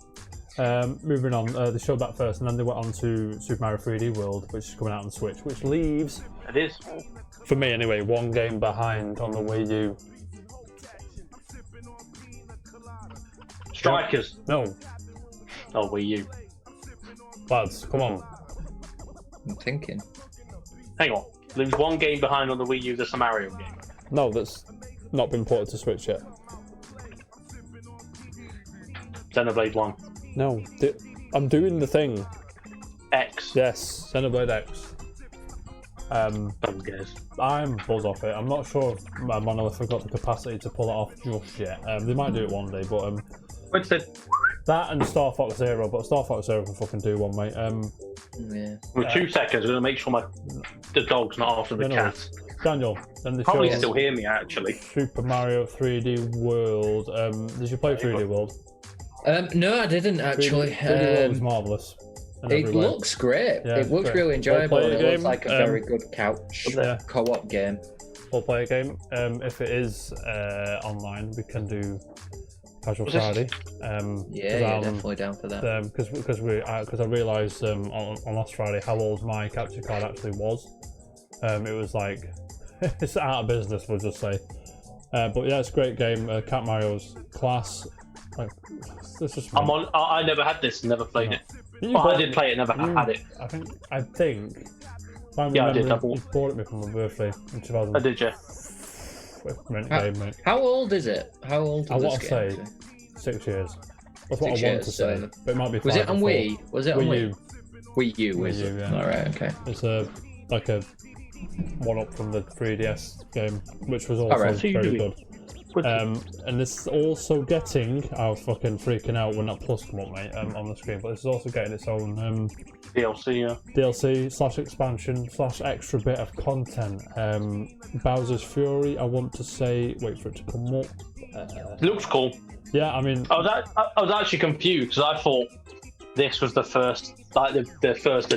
Moving on, they showed that first, and then they went on to Super Mario 3D World, which is coming out on Switch, which leaves, It is. for me anyway, one game behind on the Wii U. Strikers. No, Oh, Wii U. lads, come on. I'm thinking. Hang on. There's one game behind on the Wii U. That's a Mario game. No, that's not been ported to Switch yet. Xenoblade 1. No, I'm doing the thing. X. Yes, Xenoblade X. Some guys. I'm buzz off it. I'm not sure if Monolith have got the capacity to pull it off just yet. They might do it one day, but What's the... that and Star Fox Zero. But Star Fox Zero can fucking do one, mate. Yeah. With 2 seconds, I'm going to make sure the dog's not after the No, cat. Daniel, then they Probably show still hear me, actually. Super Mario 3D World. Did you play 3D World? No, I didn't actually. 3D World is marvellous. in It every way. looks great. Yeah, it looks great. really enjoyable. Role-play It game, looks like a very good couch yeah. co-op game. We'll play a game. If it is online, we can do Casual Was this- Friday. Yeah, definitely down for that. Because I realised on last Friday how old my capture card actually was. It was like it's out of business, we'll just say. But yeah, it's a great game. Cat Mario's class. Like, this is I'm on. I never had this. Never played it. You Well, I bought did play it. Never had it. I think. If I'm Yeah, I did, remembering, I you bought it me for my birthday in 2000. I did, yeah. Mint game, mate. How old is it? How old? I is want this to game? say 6 years. That's what 6 I want years, to say, so- but it might be. Was 5 it on or 4. Wii? Was it on Wii Wii? U. Wii U, is Wii U, it? yeah. All right, okay. It's a 1-up from the 3DS game, which was also Alright. very good. And this is also getting. I was fucking freaking out when that plus come up, mate, on the screen. But this is also getting its own DLC, yeah. DLC / expansion / extra bit of content. Bowser's Fury. I want to say, wait for it to come up. It looks cool. Yeah, I mean, I was actually confused because I thought this was the first, like the first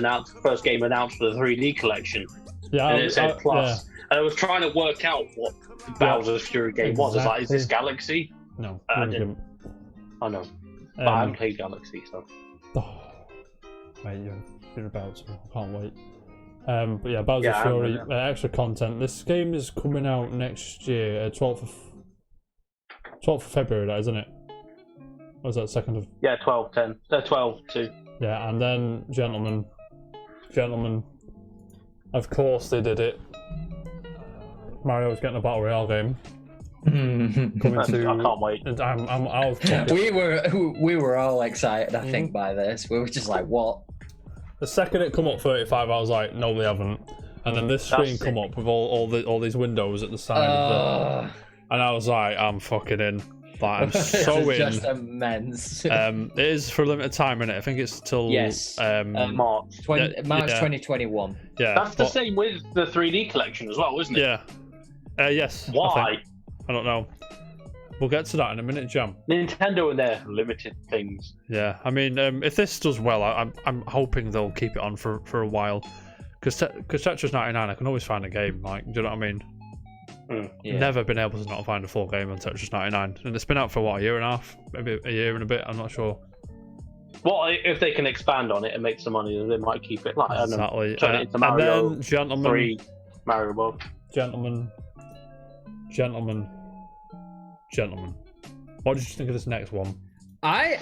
game announced for the 3D collection, yeah, and it said plus. yeah. And I was trying to work out what Bowser's Fury game was. It's like, is this Galaxy? No, I really didn't. I know, but I haven't played Galaxy, so. Oh, mate, you're about to. I can't wait. But yeah, Bowser's Yeah, Fury, extra content. This game is coming out next year, 12th of February, that isn't it? Or is that 2nd of? Yeah, 12/10. 12/2. Yeah, and then gentlemen, of course they did it. Mario's getting a battle royale game coming I to. can't wait. And I was We were all excited, I think, by this. We were just like, what? The second it come up 35, I was like, no, they haven't. And then this screen That's come up with all these windows at the side of it, and I was like, I'm fucking in. Like, I'm so This is in. just immense. It is for a limited time, innit? I think it's till Yes. March. March yeah. 2021. Yeah, That's the same with the 3D collection as well, isn't it? Yeah. Yes. Why? I don't know. We'll get to that in a minute, Jam. Nintendo and their limited things. Yeah, I mean, if this does well, I'm hoping they'll keep it on for a while. Because Tetris 99, I can always find a game. Like, do you know what I mean? Yeah. Never been able to not find a full game on Tetris 99, and it's been out for what, a year and a half, maybe a year and a bit. I'm not sure. Well, if they can expand on it and make some money, they might keep it. Like, Exactly. I don't know, turn it into Mario and then, gentlemen, 3, Mario World. gentlemen. What did you think of this next one? I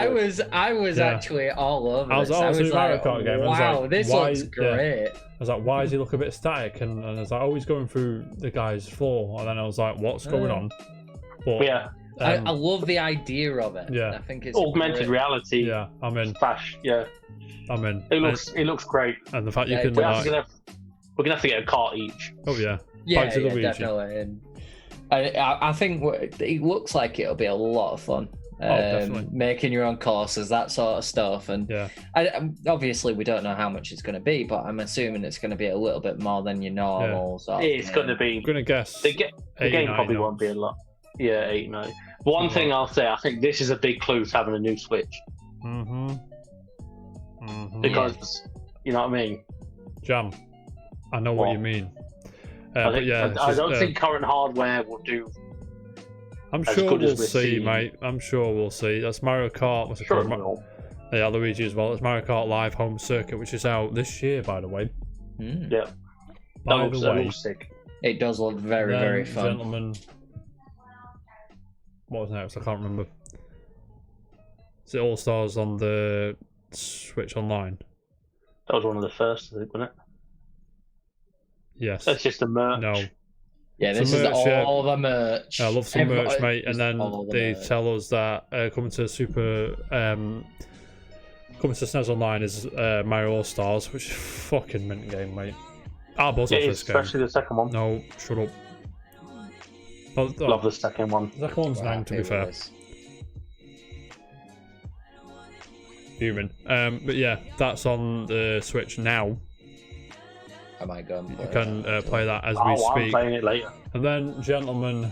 was Yeah. actually all over I was this. also was Mario like, Kart game. I was wow, like, this why- looks great. I was like, why does he look a bit static? And I was like, oh, he's going through the guy's floor. And then I was like, what's going on? But, Yeah, I love the idea of it. Yeah. I think it's augmented great. reality. yeah, I'm in. Flash. Yeah, I'm in. it looks great. And the fact you Yeah, can, We're like, gonna have to get a cart each. oh yeah, Yeah, Bugsy Luigi. definitely. And I think it looks like it'll be a lot of fun. Definitely. Making your own courses, that sort of stuff, and yeah, obviously we don't know how much it's going to be, but I'm assuming it's going to be a little bit more than your normal. Sort of It's game. gonna be. I'm gonna guess. The game 89 probably now. won't be a lot. Yeah, 8-9. One thing I'll say, I think this is a big clue to having a new Switch because you know what I mean. Jam, I know what What? you mean. I But think, yeah, I don't think current hardware will do. I'm as sure good we'll as we're see, seeing. mate. I'm sure we'll see. That's Mario Kart. What's it Sure, called? it will. Yeah, Luigi as well. It's Mario Kart Live Home Circuit, which is out this year, by the way. Yeah, By that the way, looks sick. It does look very, then, very fun. gentlemen. What was next? I can't remember. Is it All Stars on the Switch Online? That was one of the first, I think, wasn't it? Yes. That's just a merch. No. Yeah, this Some is merch, yeah. all the merch. I love some merch, mate. And then all the they merch. tell us that coming to SNES Online is Mario All Stars, which is fucking mint game, mate. I'll buzz off It is, this game. especially the second one. No, shut up. Oh, Love the second one. the second one's nine, to be fair. Human. But yeah, that's on the Switch now. I might go and You play can that. play that as we Oh, I'm speak. playing it later. And then, gentlemen,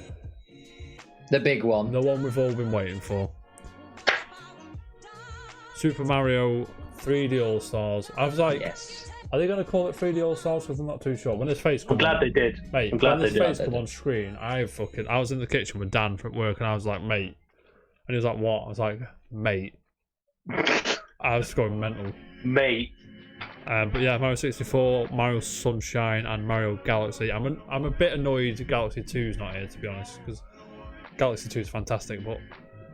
The big one. the one we've all been waiting for. Super Mario 3D All Stars. I was like, Yes. are they going to call it 3D All Stars? Because I'm not too sure. When his face I'm come glad on, they did. mate, I'm glad when his they did. face come on screen, I was in the kitchen with Dan from work, and I was like, mate, and he was like, what? I was like, mate. I was going mental. Mate, But yeah, Mario 64, Mario Sunshine, and Mario Galaxy. I'm a bit annoyed Galaxy 2's not here, to be honest, because Galaxy 2 is fantastic, but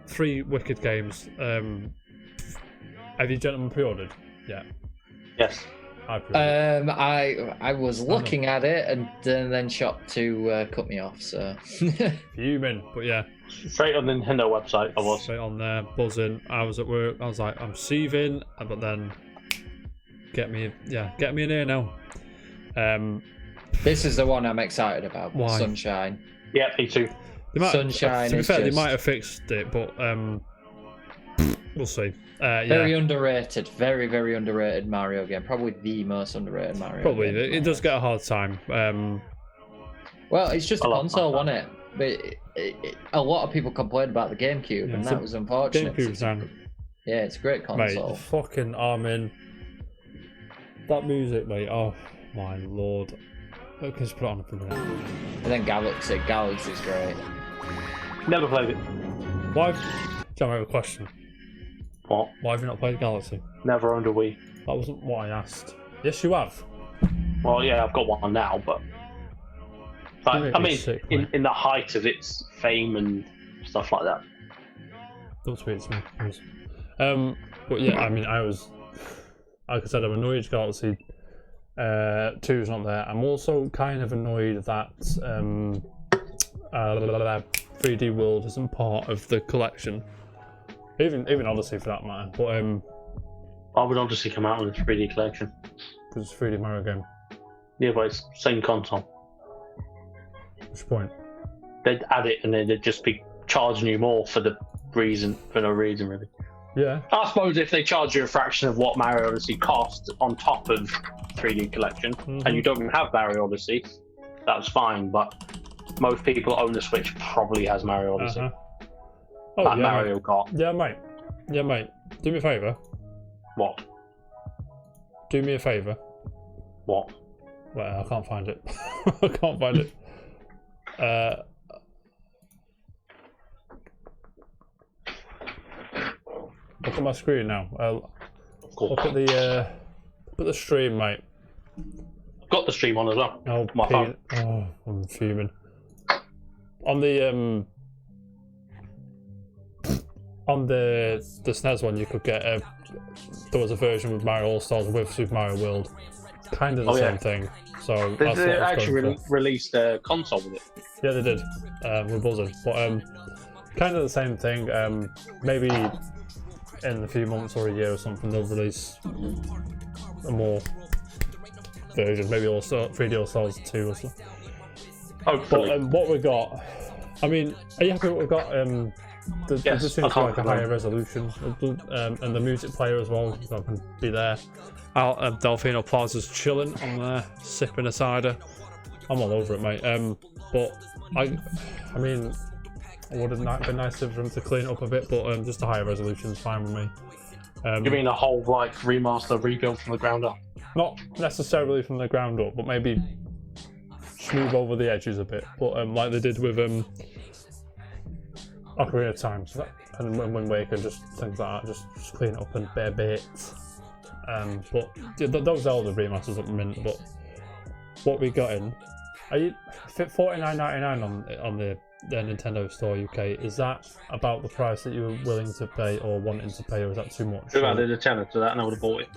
3 wicked games. Have you gentlemen pre-ordered? Yeah. Yes. I pre-ordered. I was looking at it and then Shop to cut me off. So Fuming, but yeah. Straight on the Nintendo website, I was. Straight on there, buzzing. I was at work. I was like, I'm seething, but then get me in here now. This is the one I'm excited about. Why? Sunshine. Yeah, me too. Sunshine. To be is fair, they just might have fixed it, but we'll see. very underrated. Very, very underrated Mario game. Probably the most underrated Mario. Probably game. it does get a hard time. Well, it's just a love console, that. wasn't it? But a lot of people complained about the GameCube, and that was unfortunate. GameCube's down. Yeah, it's a great console. Mate, fucking Armin. That music, mate. Oh my lord. I can just put it on for a minute. And then Galaxy. Galaxy's great. Never played it. Why? John, I have a question. What? Why have you not played Galaxy? Never owned a Wii. That wasn't what I asked. Yes, you have. Well, yeah, I've got one now, but I mean, sick, in the height of its fame and stuff like that. Don't tweet to me, please. But yeah, I mean, I was, like I said, I'm annoyed Galaxy 2's not there. I'm also kind of annoyed that 3D World isn't part of the collection. Even Odyssey for that matter. But Why would Odyssey come out on a 3D collection? because it's a 3D Mario game. Yeah, but it's same console. Which point? They'd add it and then they'd just be charging you more for no reason really. Yeah. I suppose if they charge you a fraction of what Mario Odyssey cost on top of 3D collection, and you don't have Mario Odyssey, that's fine. But most people that own the Switch probably has Mario Odyssey. Oh, Like yeah, Mario Kart. Yeah, mate. Yeah, mate. Do me a favour. What? Do me a favour. What? Well, I can't find it. I can't find it. Look at my screen now. Cool. Look at the stream, mate. Got the stream on as well. Oh, My phone. Oh, I'm fuming. On the SNES one, you could get there was a version with Mario All Stars with Super Mario World, kind of the same thing. So They that's what I was actually going for. released a console with it. Yeah, they did. With Buzzard, but kind of the same thing. Maybe in a few months or a year or something, they'll release a more version. Maybe also 3D All Stars 2 or something. Hopefully. But what we got, I mean, are you happy what we got? There just seems to be like a higher resolution, and the music player as well, so I can be there. Delfino Plaza's chilling on there, sipping a cider. I'm all over it, mate. But I mean, it would have been nice for them to clean it up a bit, but just a higher resolution is fine with me. You mean a whole like remaster, rebuild from the ground up? Not necessarily from the ground up, but maybe smooth over the edges a bit. But like they did with Ocarina of Time, so and Wind Waker, just things like that, just clean it up in bare bits. But yeah, those Zelda remasters up mint. But what we got in, are you $49.99 on the Nintendo Store UK? Is that about the price that you were willing to pay or wanting to pay, or is that too much? If I added a tenner to that, and I would have bought it.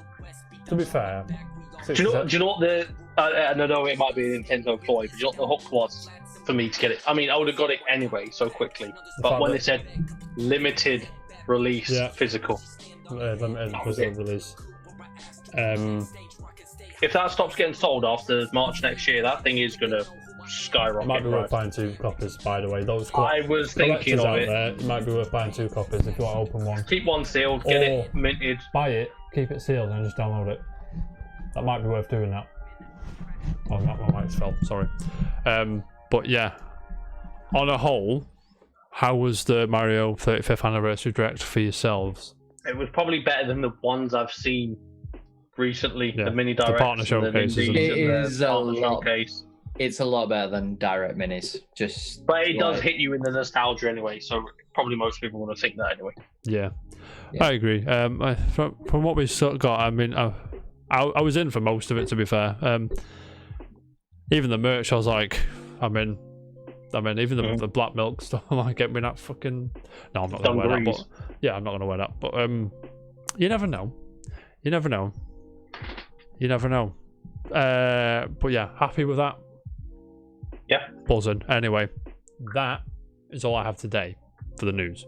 To be fair, Do you know what the? I know it might be a Nintendo ploy, but do you know what the hook was for me to get it? I mean, I would have got it anyway so quickly. But when they said limited release physical, limited physical release. If that stops getting sold after March next year, that thing is gonna skyrocket. Might be worth buying 2 copies, by the way. Those I was thinking of out it. There, it might be worth buying 2 copies if you want to open one. Keep one sealed, get it minted. Buy it, keep it sealed, and just download it. That might be worth doing that. Oh, not my mic's fell. Sorry. But yeah, on a whole, how was the Mario 35th Anniversary Direct for yourselves? It was probably better than the ones I've seen recently. Yeah, the mini the directs, partner showcases. It is a lot. Showcase. It's a lot better than direct minis. But it does hit you in the nostalgia anyway, so probably most people want to think that anyway. Yeah. I agree. From what we sort of got, I mean, I was in for most of it, to be fair. Even the merch, I was like, I'm in. I mean, even the black milk stuff, like, get me that fucking... No, I'm not going to wear that, but... Yeah, I'm not going to wear that, but, you never know. You never know. You never know. But yeah, happy with that. Yeah. Buzzing. Anyway, that is all I have today for the news.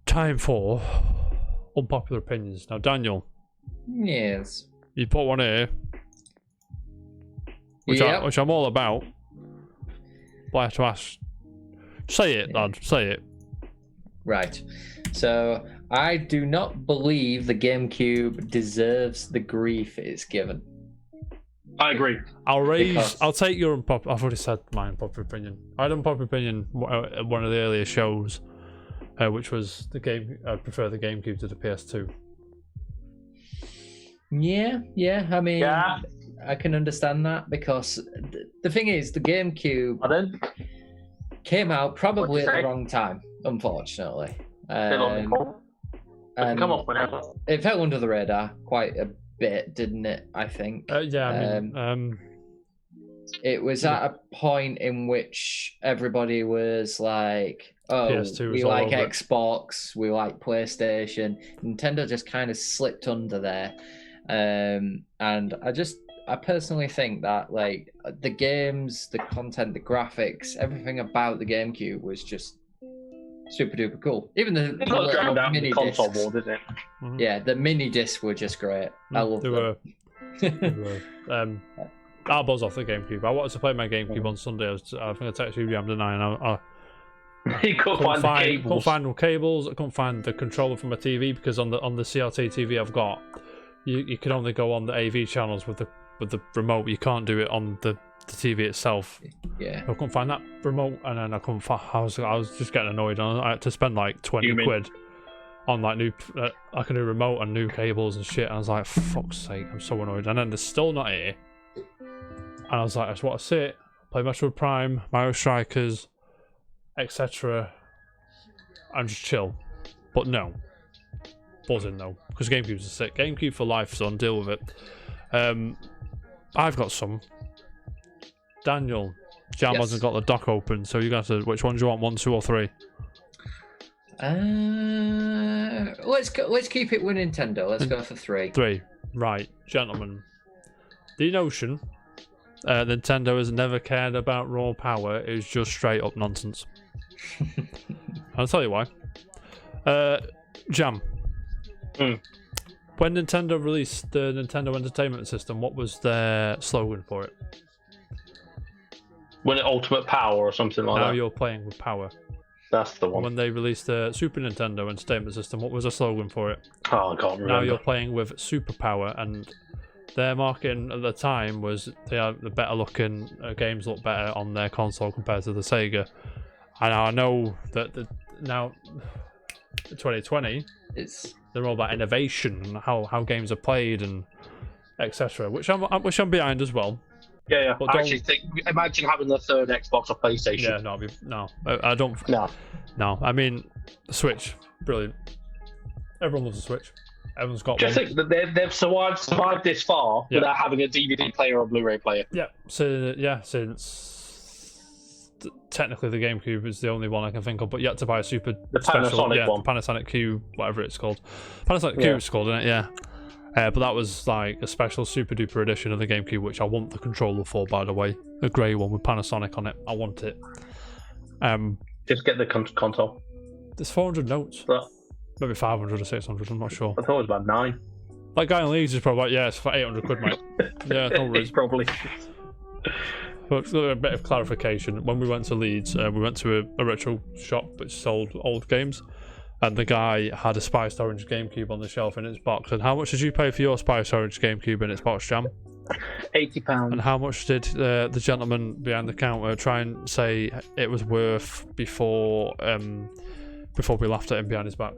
Time for unpopular opinions. Now, Daniel. Yes. You put one here, which I'm all about. But I have to ask. Say it, lad. Say it. Right. So, I do not believe the GameCube deserves the grief it's given. I agree. I'll take your unpopular... I've already said my unpopular opinion. I had an unpopular opinion at one of the earlier shows, which was the game. I prefer the GameCube to the PS2. Yeah. I mean, Yeah. I can understand that because the thing is, the GameCube came out probably at the wrong time, unfortunately. And come up whenever. it fell under the radar quite a bit, didn't it? I think. Yeah. It was at a point in which everybody was like, "Oh, PS2 we was all like over it. Xbox, we like PlayStation." Nintendo just kind of slipped under there, and I personally think that like the games, the content, the graphics, everything about the GameCube was just super duper cool. Even the little mini console discs. war, didn't it? Mhm. Yeah, the mini discs were just great. I love They them. were. I'll buzz off the GameCube. I wanted to play my GameCube on Sunday. I think I texted you the other night, and I You couldn't find the cables. couldn't find no cables. I couldn't find the controller for my TV because on the CRT TV I've got, you can only go on the AV channels with the remote. You can't do it on the TV itself. Yeah. I couldn't find that remote, and then I couldn't find. I was just getting annoyed. I had to spend like 20 quid on like new like a new remote and new cables and shit. And I was like, fuck's sake, I'm so annoyed. And then they're still not here. And I was like, I just want to sit, play Metroid Prime, Mario Strikers, etc. and just chill. But no. Buzzing though, because GameCube's a sick. GameCube for life, son, deal with it. I've got some. Daniel, Jam Yes. hasn't got the dock open, so you got to. Which one do you want? 1, 2, or 3? Let's keep it with Nintendo. Let's go for 3. 3. Right, gentlemen. The notion Nintendo has never cared about raw power is just straight up nonsense. I'll tell you why. Jam. When Nintendo released the Nintendo Entertainment System, what was their slogan for it? When it Ultimate Power or something like Now that. you're playing with power. That's the one. When they released the Super Nintendo Entertainment System, what was the slogan for it? Oh, I can't remember. Now you're playing with superpower, and their marketing at the time was they are the better looking games look better on their console compared to the Sega. And I know that now 2020, they're all about innovation and how games are played and etc. Which I'm behind as well. Yeah. But I actually think, imagine having the third Xbox or PlayStation. Yeah, I don't. No, I mean, the Switch, brilliant. Everyone loves the Switch. Everyone's got Just one. think that they've survived this far without having a DVD player or Blu-ray player. Yeah. So since technically the GameCube is the only one I can think of, but you had to buy a super special, Panasonic one. the Panasonic Q, whatever it's called. Panasonic Q it's called, isn't it? Yeah. But that was like a special super duper edition of the GameCube, which I want the controller for, by the way. A grey one with Panasonic on it. I want it. Just get the console. There's 400 notes. But Maybe 500 or 600, I'm not sure. I thought it was about 9. That guy in Leeds is probably like, yeah, it's for 800 quid, mate. Yeah, no worries. Probably. But a bit of clarification. When we went to Leeds, we went to a retro shop which sold old games, and the guy had a Spiced Orange GameCube on the shelf in its box. And how much did you pay for your Spiced Orange GameCube in its box, Jam? £80. And how much did the gentleman behind the counter try and say it was worth before we laughed at him behind his back?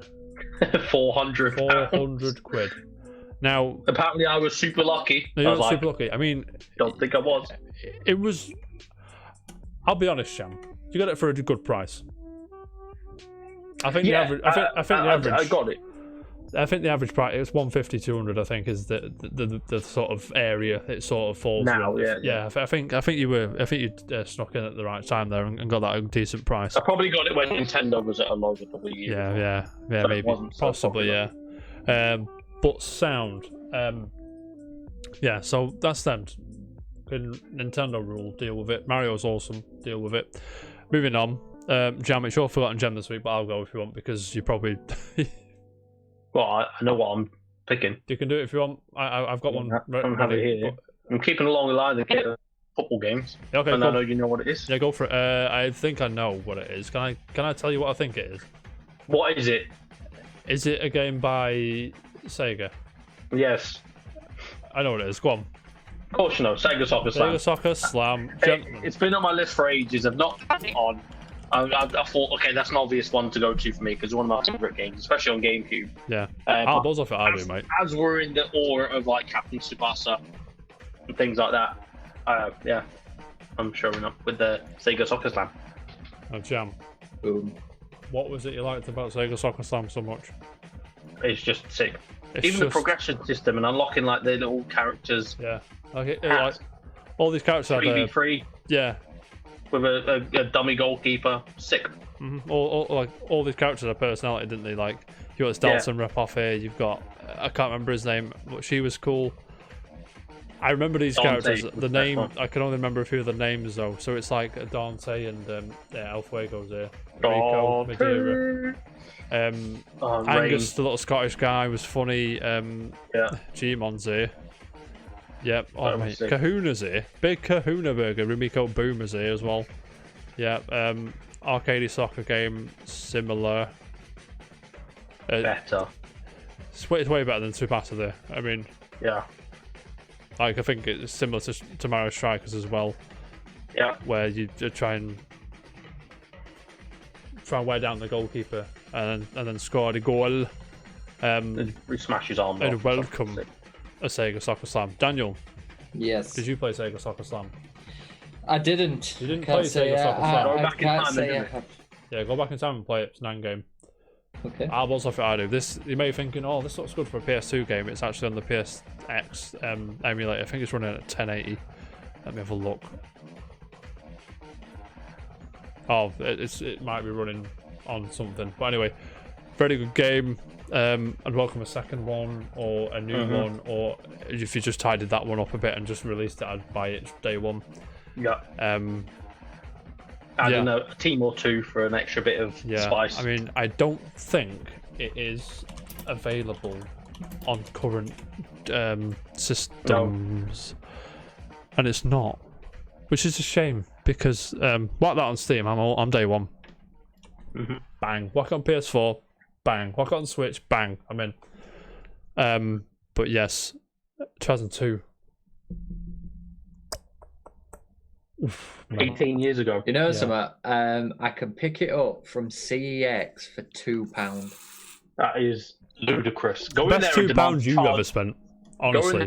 400. 400 quid. Now, apparently I was super lucky. no, you're not super lucky. I mean, don't think I was. It was. I'll be honest, Sham. You got it for a good price. I think the average. I think the average. I got it. I think the average price it's 150, 200. I think is the sort of area it sort of falls Now, in. yeah. I think you snuck in at the right time there and got that a decent price. I probably got it when Nintendo was at a low a couple of years. Yeah, So it maybe, wasn't so possibly, yeah. But sound, yeah. So that's them. Nintendo rule, deal with it. Mario's awesome, deal with it. Moving on, Jam. It's your forgotten gem this week, but I'll go if you want because you probably. Well, I know what I'm picking. You can do it if you want. I've got one. I'm having it here. I'm keeping along the line of the football games. Okay, and cool. I know you know what it is. Yeah, go for it. I think I know what it is. Can I tell you what I think it is? What is it? Is it a game by Sega? Yes. I know what it is. Go on. Of course you know. Sega Soccer Slam. Sega Soccer Slam. It's been on my list for ages. I've not had it on. I thought, okay, that's an obvious one to go to for me because it's one of my favorite games, especially on GameCube. Yeah. I'll buzz off it, I do, mate. As we're in the aura of like Captain Tsubasa and things like that, yeah, I'm showing up with the Sega Soccer Slam. Now, Jam. Boom. What was it you liked about Sega Soccer Slam so much? It's just sick. It's Even just... the progression system and unlocking like the little characters. Yeah. Like all these characters are 3v3. Yeah. With a dummy goalkeeper, sick. Mm-hmm. All these characters have personality, didn't they? Like you got this Dalton rep off here. You've got I can't remember his name, but she was cool. I remember these characters. The name I can only remember a few of the names though. So it's like Dante and El Fuego's here. Rico, Madeira. Angus, the little Scottish guy, was funny. G-Mon's here. Yep. Oh mate, Kahuna's here. Big Kahuna Burger. Rumiko Boomer's here as well. Yep. Arcade soccer game, similar. Better. It's way better than Tsubasa there. I mean, yeah. Like I think it's similar to Mario Strikers as well. Yeah. Where you try and wear down the goalkeeper and then score the goal. He smashes arm. And welcome a Sega Soccer Slam. Daniel. Yes. Did you play Sega Soccer Slam? I didn't. You didn't play Sega Soccer Slam? Go back in time, I have. Yeah, go back in time and play it. It's an game. Okay. I'll buzz off it. I do. This you may be thinking, oh, this looks good for a PS2 game. It's actually on the PSX emulator. I think it's running at 1080. Let me have a look. Oh, it might be running on something. But anyway, very good game. I'd welcome a second one or a new one, or if you just tidied that one up a bit and just released it, I'd buy it day one. Yeah. I don't know, a team or two for an extra bit of spice. I mean, I don't think it is available on current systems, and it's not, which is a shame because whack that on Steam. I'm day one. Bang. Whack on PS4. Bang. Whack on Switch. Bang. I'm in. But yes, 2002. Oof, 18 years ago. You know something? I can pick it up from CEX for £2. That is ludicrous. Go in best there and £2 you ever spent, honestly.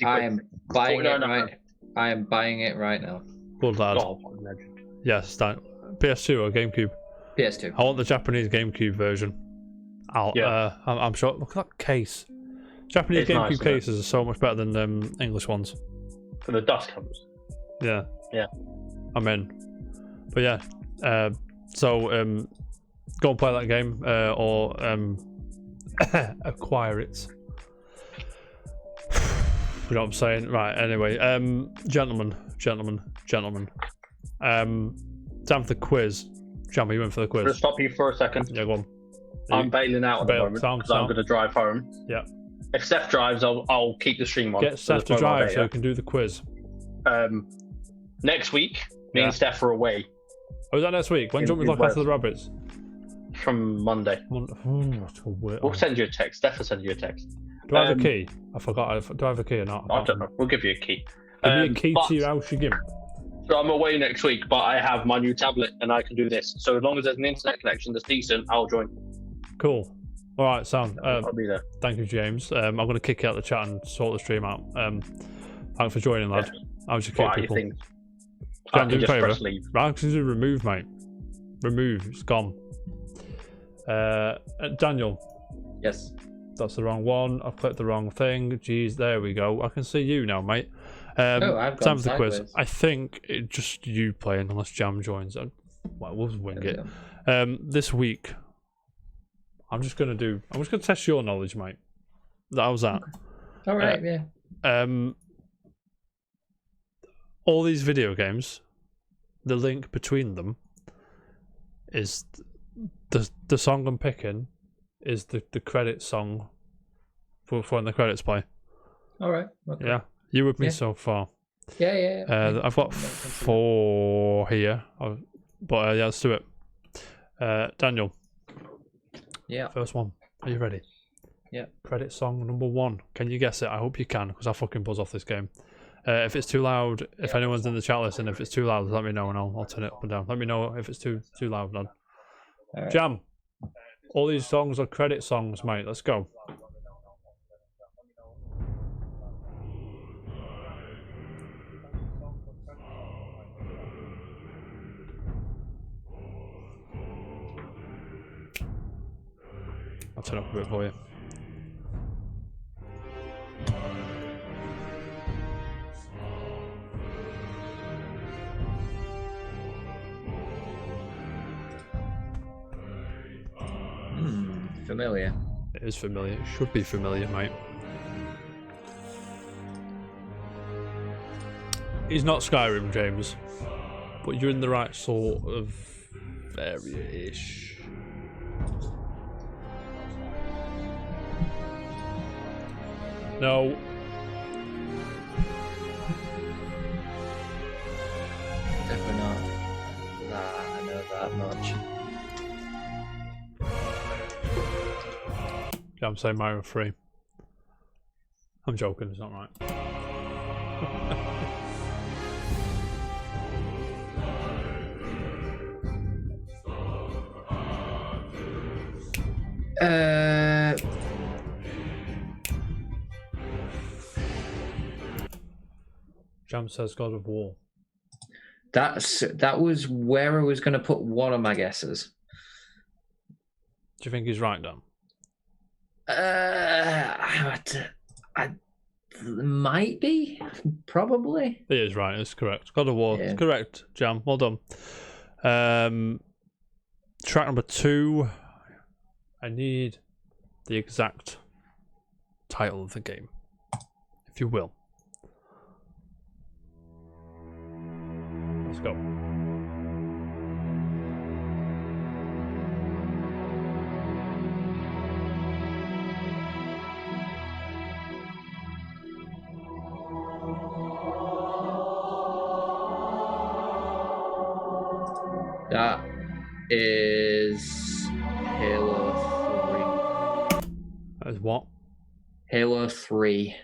I am buying it right. I am buying it right now. Good lad. Oh, what a legend. Yes, that PS2 or GameCube. PS2. I want the Japanese GameCube version. I'm sure. Look at that case. Japanese It's GameCube nice, cases are so much better than English ones. For the dust covers. Yeah. Yeah. I'm in. But yeah. So go and play that game or acquire it. You know what I'm saying? Right, anyway. Gentlemen. Time for the quiz. Jam, you went for the I'm going quiz. to stop you for a second. Yeah, go on. I'm bailing out at the moment because I'm going to drive home. Yeah. If Steph drives, I'll keep the stream on. Get Steph to drive so you can do the quiz. Next week, me and Steph are away. Oh, is that next week? When do you want me to look after the rabbits? From Monday. We'll send you a text. Steph will send you a text. Do I have a key? I forgot. Do I have a key or not? I don't know. We'll give you a key. Give me a key to your house again. So I'm away next week, but I have my new tablet and I can do this. So as long as there's an internet connection that's decent, I'll join. Cool. All right, Sam. I'll be there. Thank you, James. I'm going to kick you out of the chat and sort the stream out. Thanks for joining, lad. I was just kidding people. I can just press leave. Right, remove, mate. Remove. It's gone. Daniel, Yes. That's the wrong one. I've clicked the wrong thing. Jeez, there we go. I can see you now, mate. I've gone time for the quiz. sideways. I think it's just you playing, unless Jam joins. Well, we'll wing it. This week, I'm just gonna test your knowledge, mate. How's that? All right, yeah. All these video games, the link between them is the song I'm picking is the credit song for when the credits play. All right. Okay. Yeah, you with me Yeah. so far. Yeah. I've got 4 here, but yeah, let's do it. Daniel. Yeah. First one. Are you ready? Yeah. Credit song number 1. Can you guess it? I hope you can, because I fucking buzz off this game. If it's too loud, if anyone's in the chat listen, if it's too loud, let me know and I'll turn it up and down. Let me know if it's too loud, lad. Right. Jam. All these songs are credit songs, mate. Let's go. I'll turn up a bit for you. Familiar. It is familiar. It should be familiar, mate. He's not Skyrim, James, but you're in the right sort of area-ish. No. Definitely not. I know that much. Yeah, I'm saying Mario 3. I'm joking, it's not right. Jam says God of War. That was where I was going to put one of my guesses. Do you think he's right, Dan? I might be, probably. He is right, it's correct. God of War, Yeah. it's correct, Jam, well done. Track number 2. I need the exact title of the game, if you will. Let's go. That is Halo 3. That is what? Halo 3.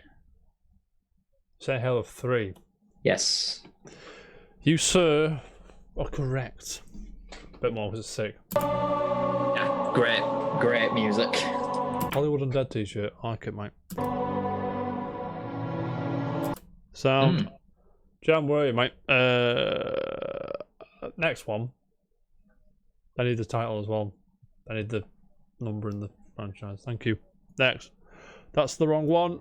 Say Halo 3. Yes. You, sir, are correct. Bit more because it's sick. Yeah, great music. Hollywood Undead t-shirt. I like it, mate. Sound. Jam, where are you, mate? Next one. I need the title as well. I need the number in the franchise. Thank you. Next. That's the wrong one.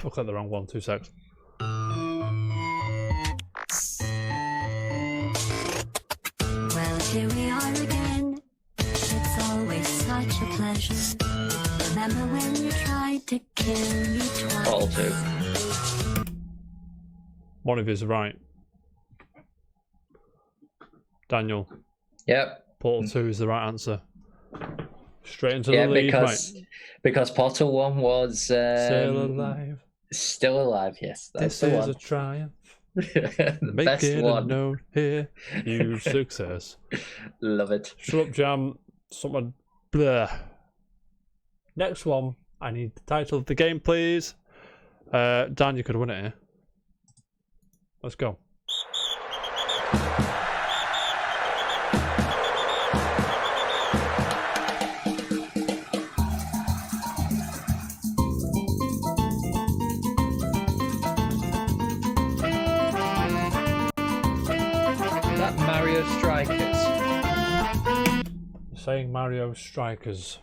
I clicked the wrong one. 2 secs. Well, here we are again. It's always such a pleasure. Remember when you tried to kill me twice? All 2. One of you is right. Daniel. Yep. Portal 2 is the right answer. Straight into the lead, because Portal 1 was Still alive. Still alive, yes. That's This the is one. a triumph. The best Making a one. note here. Huge success. Love it. Shut up, Jam. Someone. Blah. Next one. I need the title of the game, please. Dan, you could win it here. Let's go. That Mario Strikers. saying Mario Strikers.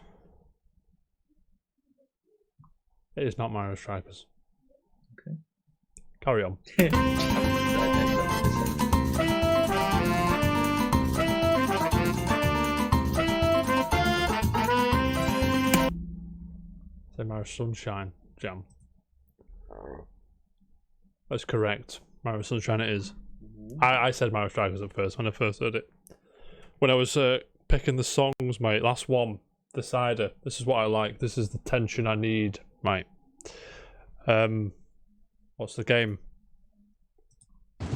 It is not Mario Strikers. Okay. Carry on. Say Mario Sunshine Jam. That's correct. Mario Sunshine it is. I said Mario Strikers at first when I first heard it. When I was picking the songs, mate, last one, Decider. This is what I like. This is the tension I need, mate. What's the game? It's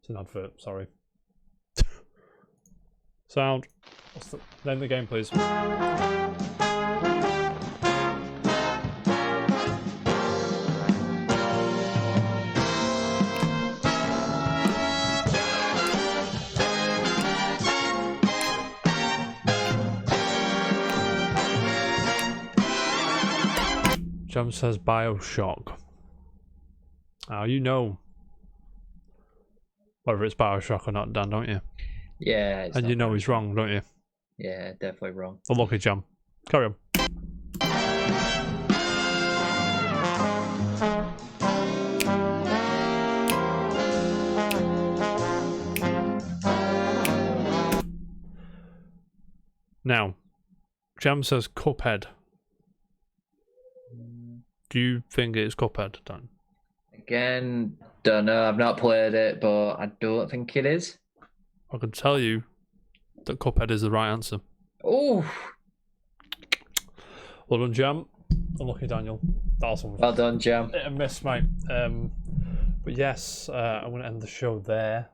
an advert, sorry. Sound. What's the name of the game, please? Jam says Bioshock. Now you know whether it's Bioshock or not, Dan, don't you? Yeah. And you know he's wrong, don't you? Yeah, definitely wrong. Unlucky, Jam. Carry on. Now, Jam says Cuphead. Do you think it's Cuphead, Dan? Again, don't know. I've not played it, but I don't think it is. I can tell you that Cuphead is the right answer. Oh, Well done, Jam. Unlucky, Daniel. That's one. well done, Jam. A miss, mate. But yes, I'm going to end the show there.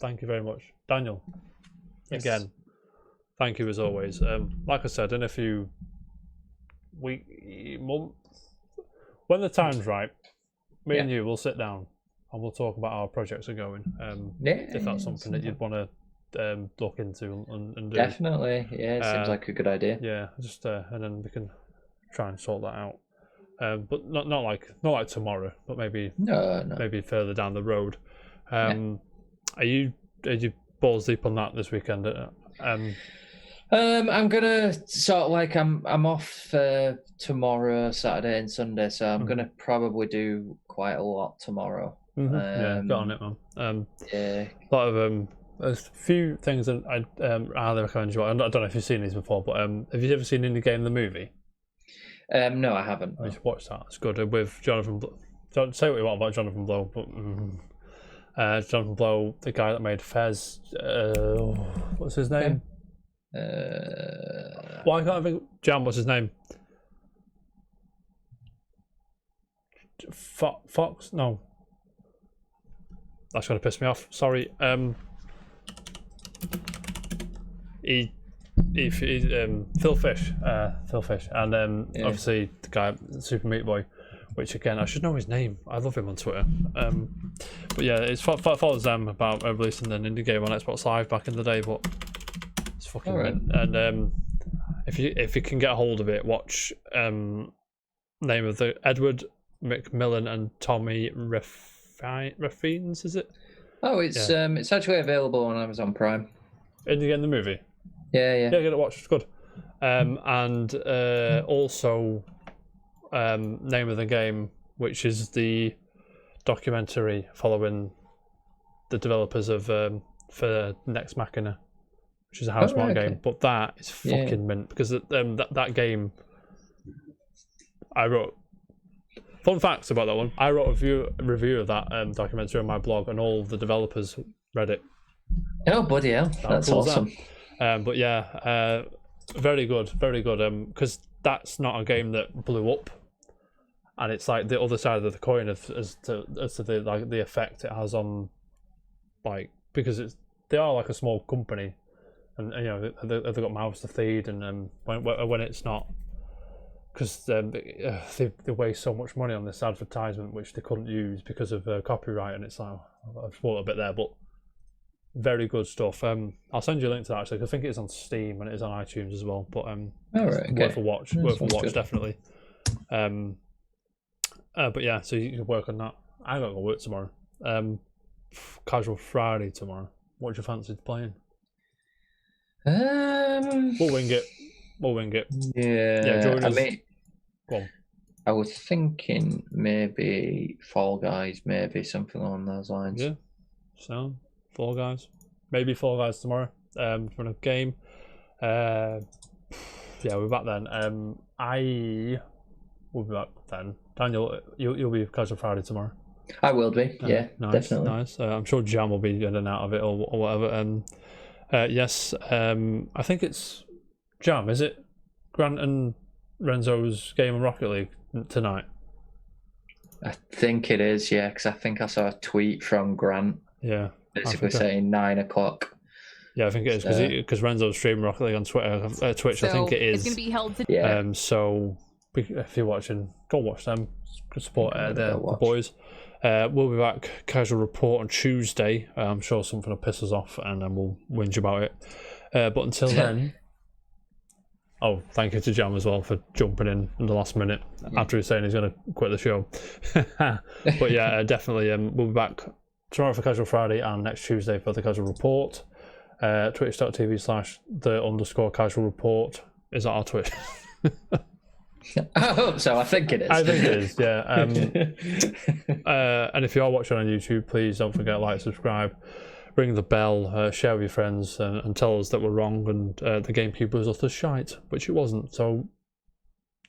Thank you very much, Daniel. Yes. Again, thank you as always. Like I said, in a few months, when the time's right, me and you will sit down and we'll talk about how our projects are going. If that's something that you'd want to look into and do. Definitely, yeah, it seems like a good idea. Yeah, just and then we can try and sort that out. But not like tomorrow, but maybe maybe further down the road. Are you balls deep on that this weekend? I'm gonna sort of like I'm off tomorrow, Saturday and Sunday, so I'm gonna probably do quite a lot tomorrow. Yeah, get on it, man. Yeah. A lot of there's a few things that I highly recommend you. I don't know if you've seen these before, but have you ever seen Indie Game the movie? No, I haven't. You should watch that. It's good with Jonathan. Don't say what you want about Jonathan Blow, but Jonathan Blow, the guy that made Fez. What's his name? Why can't I think? Jam, what's his name? Fox? No. That's gonna piss me off. Sorry. Phil Fish. Phil Fish, and obviously the guy Super Meat Boy, which again I should know his name. I love him on Twitter. But yeah, it follows them about releasing an indie game on Xbox Live back in the day, but it's fucking Alright. And if you can get a hold of it, watch name of the Edward McMillan and Tommy Raffines, is it? Oh, it's actually available on Amazon Prime. Indie Game the movie. Yeah. Yeah, get it watched. It's good. And also name of the game, which is the documentary following the developers of for Nex Machina, which is a Housemarque game. But that is fucking mint because that game. I wrote fun facts about that one. I wrote a review of that documentary on my blog, and all the developers read it. Oh, bloody hell. That's cool is that? awesome. But yeah, very good, very good. Because that's not a game that blew up, and it's like the other side of the coin as to the effect it has on, like, because they are like a small company, and you know they've got mouths to feed, and when it's not, because they waste so much money on this advertisement which they couldn't use because of copyright, and it's like I've spoiled a bit there, but. Very good stuff. I'll send you a link to that actually. 'Cause I think it's on Steam and it is on iTunes as well. But worth a watch. Worth a watch, good. Definitely. But yeah, so you can work on that. I gotta go work tomorrow. Casual Friday tomorrow. What do you fancy playing? We'll wing it. Yeah, join I us. mean, Go on. I was thinking maybe Fall Guys, maybe something along those lines. Yeah. So, Fall Guys. Maybe Fall Guys tomorrow. For a game. Yeah, we're back then. I will be back then. Daniel, you'll be Casual Friday tomorrow. I will be. Yeah, nice, definitely. Nice. I'm sure Jam will be in and out of it or whatever. Yes. I think it's Jam. Is it Grant and Renzo's game of Rocket League tonight? I think it is. Yeah, because I think I saw a tweet from Grant. Yeah. Basically saying 9 o'clock. Yeah, I think it is because Renzo's streaming Rocket League on Twitch. So I think it is. It's going to be held to. Yeah. So if you're watching, go watch them. Support the watch. boys. We'll be back. Casual Report on Tuesday. I'm sure something will piss us off, and then we'll whinge about it. But until then. Oh, thank you to Jam as well for jumping in the last minute after he's saying he's going to quit the show. But yeah, definitely. We'll be back tomorrow for Casual Friday and next Tuesday for the Casual Report. Twitch.tv/the_casual report. Is that our Twitch? I hope so. I think it is. I think it is, yeah. And if you are watching on YouTube, please don't forget to like, subscribe, ring the bell, share with your friends, and tell us that we're wrong and the GameCube was utter shite, which it wasn't. So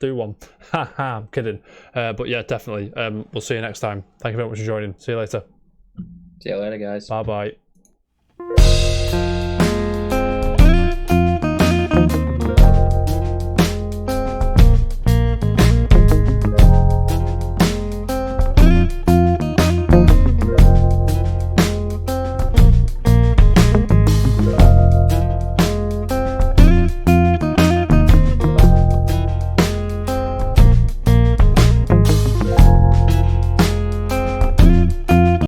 do one. Haha, I'm kidding. But yeah, definitely. We'll see you next time. Thank you very much for joining. See you later. See you later, guys. Bye bye.